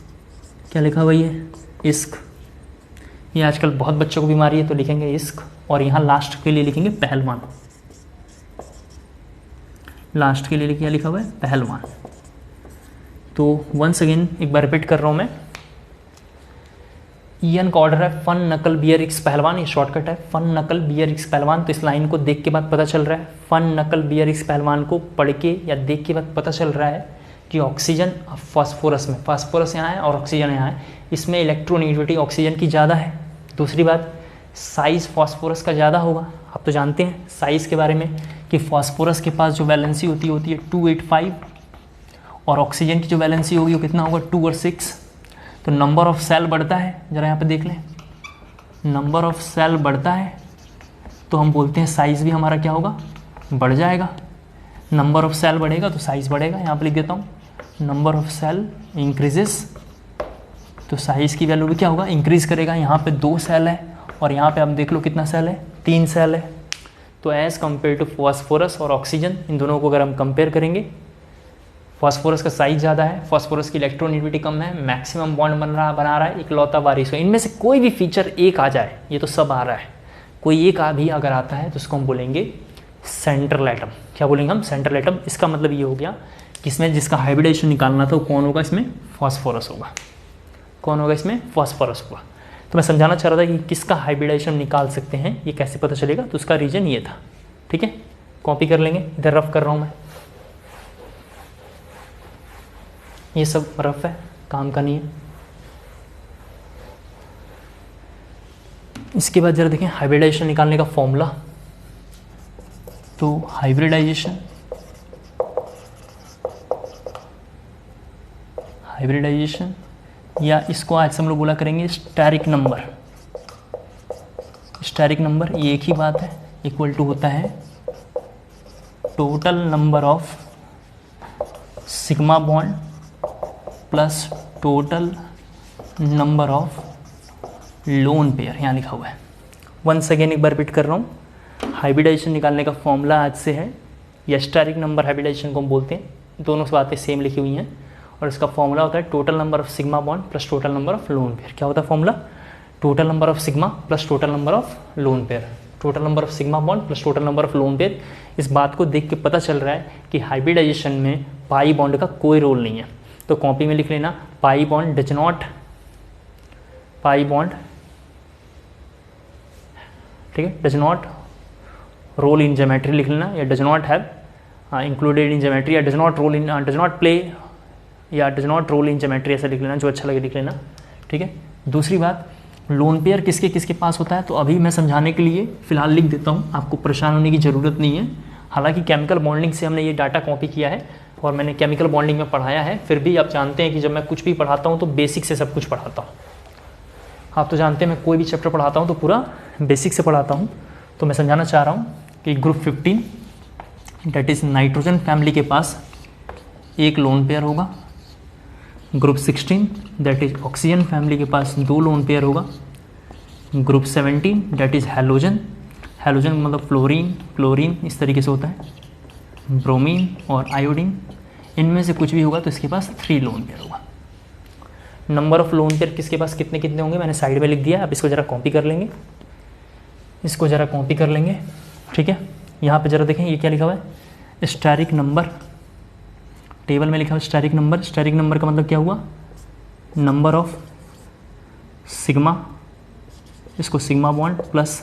क्या लिखा हुआ है, इश्क। ये आजकल बहुत बच्चों को बीमारी है तो लिखेंगे इश्क, और यहाँ लास्ट के लिए लिखेंगे पहलवान, लास्ट के लिए क्या लिखा हुआ है, पहलवान। तो वंस अगेन एक बार रिपीट कर रहा हूँ मैं, EN का ऑर्डर है फन नकल बियर एक्स पहलवान, ये शॉर्टकट है फन नकल बियर एक्स पहलवान। तो इस लाइन को देख के बाद पता चल रहा है, फन नकल बियर एक्स पहलवान को पढ़ के या देख के बाद पता चल रहा है कि ऑक्सीजन फास्फोरस में, फास्फोरस यहाँ है और ऑक्सीजन यहाँ है, इसमें इलेक्ट्रोनेगेटिविटी ऑक्सीजन की ज़्यादा है। दूसरी बात, साइज़ फास्फोरस का ज़्यादा होगा, आप तो जानते हैं साइज़ के बारे में कि फास्फोरस के पास जो वैलेंसी होती है 285, और ऑक्सीजन की जो वैलेंसी होगी वो कितना होगा, 2 और 6। तो नंबर ऑफ सेल बढ़ता है, ज़रा यहाँ पे देख लें, नंबर ऑफ सेल बढ़ता है तो हम बोलते हैं साइज़ भी हमारा क्या होगा, बढ़ जाएगा। नंबर ऑफ सेल बढ़ेगा तो साइज़ बढ़ेगा, यहाँ पे लिख देता हूँ, नंबर ऑफ सेल इंक्रीजेस तो साइज़ की वैल्यू भी क्या होगा, इंक्रीज़ करेगा। यहाँ पे 2 सेल है और यहाँ पे आप देख लो कितना सेल है, 3 सेल है। तो एज़ कम्पेयर टू फास्फोरस और ऑक्सीजन, इन दोनों को अगर हम कंपेयर करेंगे, फास्फोरस का साइज ज़्यादा है, फास्फोरस की इलेक्ट्रोनेगेटिविटी कम है, मैक्सिमम बॉन्ड बना रहा है, इकलौता वारिस हो। इनमें से कोई भी फीचर एक आ जाए, ये तो सब आ रहा है, कोई एक भी अगर आता है तो उसको हम बोलेंगे सेंट्रल एटम। क्या बोलेंगे हम, सेंट्रल एटम। इसका मतलब ये हो गया कि इसमें जिसका हाइब्रिडेशन निकालना था वो कौन होगा, इसमें फास्फोरस होगा। कौन होगा, इसमें फास्फोरस होगा। तो मैं समझाना चाह रहा था कि किसका हाइब्रिडेशन निकाल सकते हैं, ये कैसे पता चलेगा, तो उसका रीजन ये था। ठीक है, कॉपी कर लेंगे, इधर रफ कर रहा हूँ मैं, ये सब रफ है, काम का नहीं है। इसके बाद जरा देखें हाइब्रिडाइजेशन निकालने का फॉर्मूला। तो हाइब्रिडाइजेशन या इसको आज हम लोग बोला करेंगे स्टेरिक नंबर। स्टेरिक नंबर ये एक ही बात है, इक्वल टू होता है total number of sigma bond plus total number of lone pair, यहाँ लिखा हुआ है। वंस अगेन एक बार रिपीट कर रहा हूँ, हाइब्रिडाइजेशन निकालने का फॉर्मूला आज से है, या स्टेरिक नंबर हाइब्रिडाइजेशन को हम बोलते हैं, दोनों बातें सेम लिखी हुई हैं। और इसका फॉर्मूला होता है total number of sigma bond plus total number of lone pair. क्या होता है formula, total number of sigma plus total number of lone pair, total number of sigma bond plus total number of lone pair. इस बात को देख के पता चल रहा है कि हाइब्रिडाइजेशन में पाई बॉन्ड का कोई रोल नहीं है। तो कॉपी में लिख लेना, pi bond does not, pi bond ठीक है, does not role in geometry लिख लेना, या does not have included in geometry, या does not role in, does not play, या does not role in geometry, ऐसा लिख लेना, जो अच्छा लगे लिख लेना। ठीक है, दूसरी बात, लोन पेयर किसके किसके पास होता है, तो अभी मैं समझाने के लिए फ़िलहाल लिख देता हूँ, आपको परेशान होने की ज़रूरत नहीं है। हालांकि केमिकल बॉन्डिंग से हमने ये डाटा कॉपी किया है और मैंने केमिकल बॉन्डिंग में पढ़ाया है, फिर भी आप जानते हैं कि जब मैं कुछ भी पढ़ाता हूँ तो बेसिक से सब कुछ पढ़ाता हूँ। आप तो जानते हैं मैं कोई भी चैप्टर पढ़ाता हूँ तो पूरा बेसिक से पढ़ाता हूँ, तो मैं समझाना चाह रहा हूँ कि group 15 that is nitrogen family के पास एक लोन पेयर होगा। Group 16 that is oxygen family के पास 2 लोन पेयर होगा। Group 17 that is halogen, halogen मतलब फ्लोरीन, क्लोरीन इस तरीके से होता है, ब्रोमीन और आयोडीन, इनमें से कुछ भी होगा तो इसके पास 3 लोन पेयर होगा। नंबर ऑफ लोन पेयर किसके पास कितने कितने होंगे मैंने साइड में लिख दिया, आप इसको ज़रा कॉपी कर लेंगे, इसको ज़रा कॉपी कर लेंगे, ठीक है। यहाँ पे ज़रा देखें ये क्या लिखा हुआ है, स्टेरिक नंबर, टेबल में लिखा हुआ स्टेरिक नंबर। स्टेरिक नंबर का मतलब क्या हुआ, नंबर ऑफ सिग्मा, इसको sigma bond plus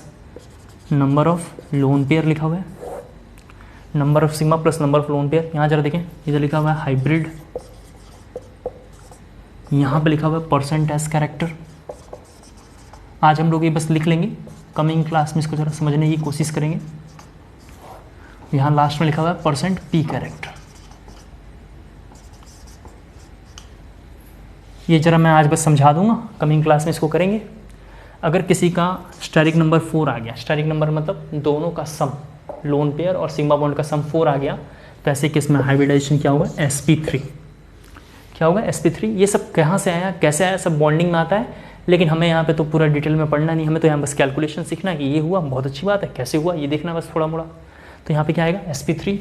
number of lone pair लिखा हुआ है, number of sigma plus number of lone pair. यहाँ जरा देखें इधर लिखा हुआ है हाइब्रिड, यहाँ पे लिखा हुआ है परसेंट एस कैरेक्टर। आज हम लोग ये बस लिख लेंगे, कमिंग क्लास में इसको ज़रा समझने की कोशिश करेंगे। यहाँ लास्ट में लिखा हुआ है परसेंट पी कैरेक्टर। ये ज़रा मैं आज बस समझा दूंगा, कमिंग क्लास में इसको करेंगे। अगर किसी का स्टेरिक नंबर 4 आ गया, स्टेरिक नंबर मतलब दोनों का सम, लोन पेयर और सिग्मा बॉन्ड का सम 4 आ गया, तो ऐसे केस में हाइब्रिडाइजेशन क्या होगा, sp3। क्या होगा, sp3। ये सब कहाँ से आया, कैसे आया, सब बॉन्डिंग में आता है, लेकिन हमें यहाँ पे तो पूरा डिटेल में पढ़ना नहीं, हमें तो यहाँ बस कैलकुलेशन सीखना है कि ये हुआ, बहुत अच्छी बात है, कैसे हुआ ये देखना बस थोड़ा मोड़ा। तो यहाँ पे क्या आएगा, sp3।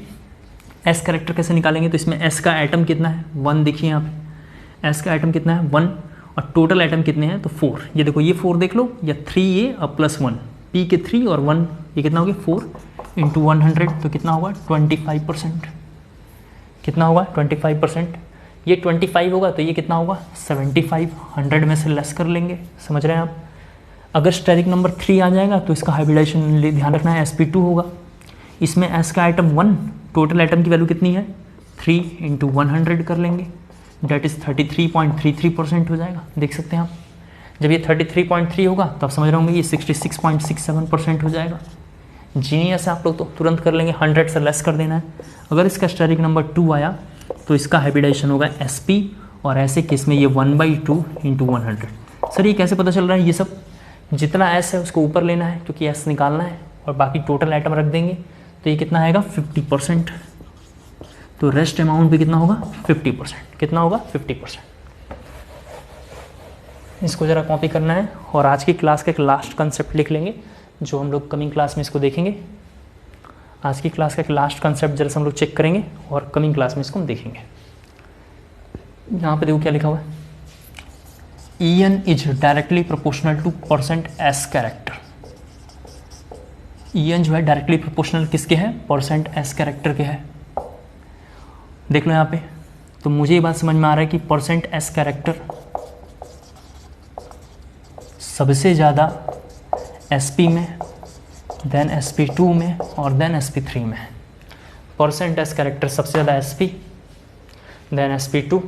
s कैरेक्टर कैसे निकालेंगे, तो इसमें s का एटम कितना है, 1 देखिए यहाँ पे, s का एटम कितना है 1, और टोटल एटम कितने हैं तो 4। ये देखो ये 4 देख लो, या 3 ये और प्लस 1, p के 3 और 1, ये कितना हो गया 4 इंटू 100, तो कितना होगा 25%। कितना होगा 25%। ये 25 होगा तो ये कितना होगा 75, 100 में से लेस कर लेंगे, समझ रहे हैं आप। अगर स्टेरिक नंबर 3 आ जाएगा तो इसका हाइब्रिडाइजेशन ध्यान रखना है sp2 होगा। इसमें s का आइटम 1, टोटल आइटम की वैल्यू कितनी है 3 इंटू 100 कर लेंगे, डेट इज़ 33.33% हो जाएगा। देख सकते हैं आप, जब ये 33.3 होगा तो आप समझ रहे होंगे ये 66.67% हो जाएगा। जीनियस है आप लोग, तो तुरंत कर लेंगे, 100 से लेस कर देना है। अगर इसका स्टेरिक नंबर 2 आया तो इसका हाइब्रिडाइजेशन होगा sp, और ऐसे केस में ये 1/2 इंटू 100। सर ये कैसे पता चल रहा है, ये सब जितना s है उसको ऊपर लेना है क्योंकि s निकालना है, और बाकी टोटल आइटम रख देंगे, तो ये कितना आएगा 50%। तो रेस्ट अमाउंट भी कितना होगा 50%। कितना होगा 50%। इसको ज़रा कॉपी करना है, और आज की क्लास का एक लास्ट कंसेप्ट लिख लेंगे जो हम लोग कमिंग क्लास में इसको देखेंगे। आज की क्लास का एक लास्ट कंसेप्ट जरा हम लोग चेक करेंगे और कमिंग क्लास में इसको हम देखेंगे। यहाँ पे देखो क्या लिखा हुआ है, En is directly proportional two percent S character. En जो है डायरेक्टली प्रोपोर्शनल किसके है, परसेंट एस कैरेक्टर के है। देख लो यहाँ पे, तो मुझे ये बात समझ में आ रहा है कि परसेंट एस कैरेक्टर सबसे ज़्यादा sp में, देन sp2 में और देन sp3 में है। परसेंट एस कैरेक्टर सबसे ज़्यादा sp, then sp2,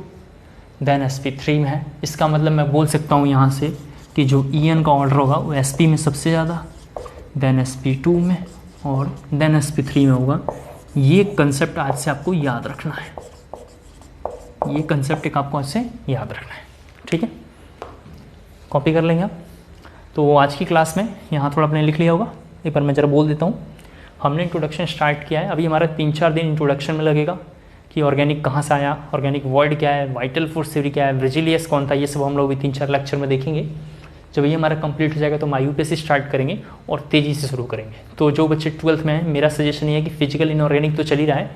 then sp3 में है। इसका मतलब मैं बोल सकता हूँ यहाँ से कि जो En का ऑर्डर होगा वो sp में सबसे ज़्यादा, देन sp2 में और देन sp3 में होगा। ये कंसेप्ट आज से आपको याद रखना है, ये कंसेप्ट एक आपको आज से याद रखना है, ठीक है। कॉपी कर लेंगे आप। तो आज की क्लास में यहाँ थोड़ा आपने लिख लिया होगा, एक बार मैं ज़रा बोल देता हूँ। हमने इंट्रोडक्शन स्टार्ट किया है, अभी हमारा 3-4 दिन इंट्रोडक्शन में लगेगा कि ऑर्गेनिक कहाँ से आया, ऑर्गेनिक वर्ड क्या है, वाइटल फोर्स थ्योरी क्या है, ब्रिजिलियस कौन था, ये सब हम लोग भी 3-4 लेक्चर में देखेंगे। जब ये हमारा कंप्लीट हो जाएगा तो हम IUPAC स्टार्ट करेंगे और तेज़ी से शुरू करेंगे। तो जो बच्चे 12th में हैं, मेरा सजेशन ये है कि फिजिकल इनऑर्गेनिक तो चल ही रहा है,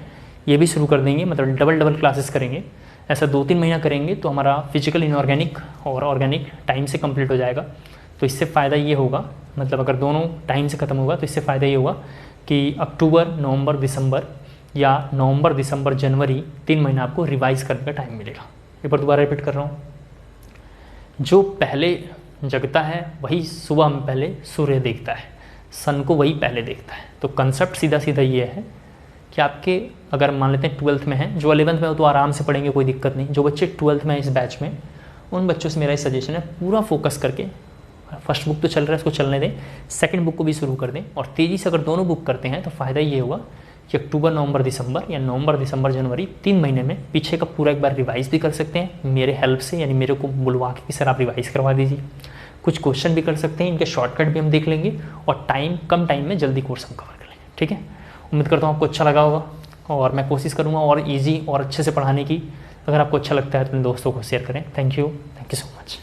ये भी शुरू कर देंगे, मतलब डबल क्लासेस करेंगे। ऐसा 2-3 महीना करेंगे तो हमारा फिजिकल इनऑर्गेनिक और ऑर्गेनिक टाइम से कंप्लीट हो जाएगा। तो इससे फ़ायदा ये होगा, मतलब अगर दोनों टाइम से ख़त्म होगा तो इससे फ़ायदा ये होगा कि अक्टूबर, नवंबर, दिसंबर या नवंबर, दिसंबर, जनवरी 3 महीना आपको रिवाइज़ करने का टाइम मिलेगा। एक बार दोबारा रिपीट कर रहा हूँ, जो पहले जगता है वही सुबह में पहले सूर्य देखता है, सन को वही पहले देखता है। तो कंसेप्ट सीधा सीधा ये है कि आपके अगर मान लेते हैं 12th में हैं, जो 11th में हो तो आराम से पढ़ेंगे, कोई दिक्कत नहीं। जो बच्चे 12th में हैं इस बैच में, उन बच्चों से मेरा ये सजेशन है, पूरा फोकस करके, फर्स्ट बुक तो चल रहा है इसको चलने दें, सेकंड बुक को भी शुरू कर दें, और तेज़ी से अगर दोनों बुक करते हैं तो फ़ायदा ये होगा कि अक्टूबर, नवंबर, दिसंबर या नवंबर, दिसंबर, जनवरी 3 महीने में पीछे का पूरा एक बार रिवाइज़ भी कर सकते हैं मेरे हेल्प से, यानी मेरे को बुलवा के कि सर आप रिवाइज़ करवा दीजिए। कुछ क्वेश्चन भी कर सकते हैं, इनके शॉर्टकट भी हम देख लेंगे और कम टाइम में जल्दी कोर्स हम कवर कर लेंगे। ठीक है, उम्मीद करता हूँ आपको अच्छा लगा होगा और मैं कोशिश करूँगा और ईजी और अच्छे से पढ़ाने की। अगर आपको अच्छा लगता है तो अपने दोस्तों को शेयर करें। Thank you so much.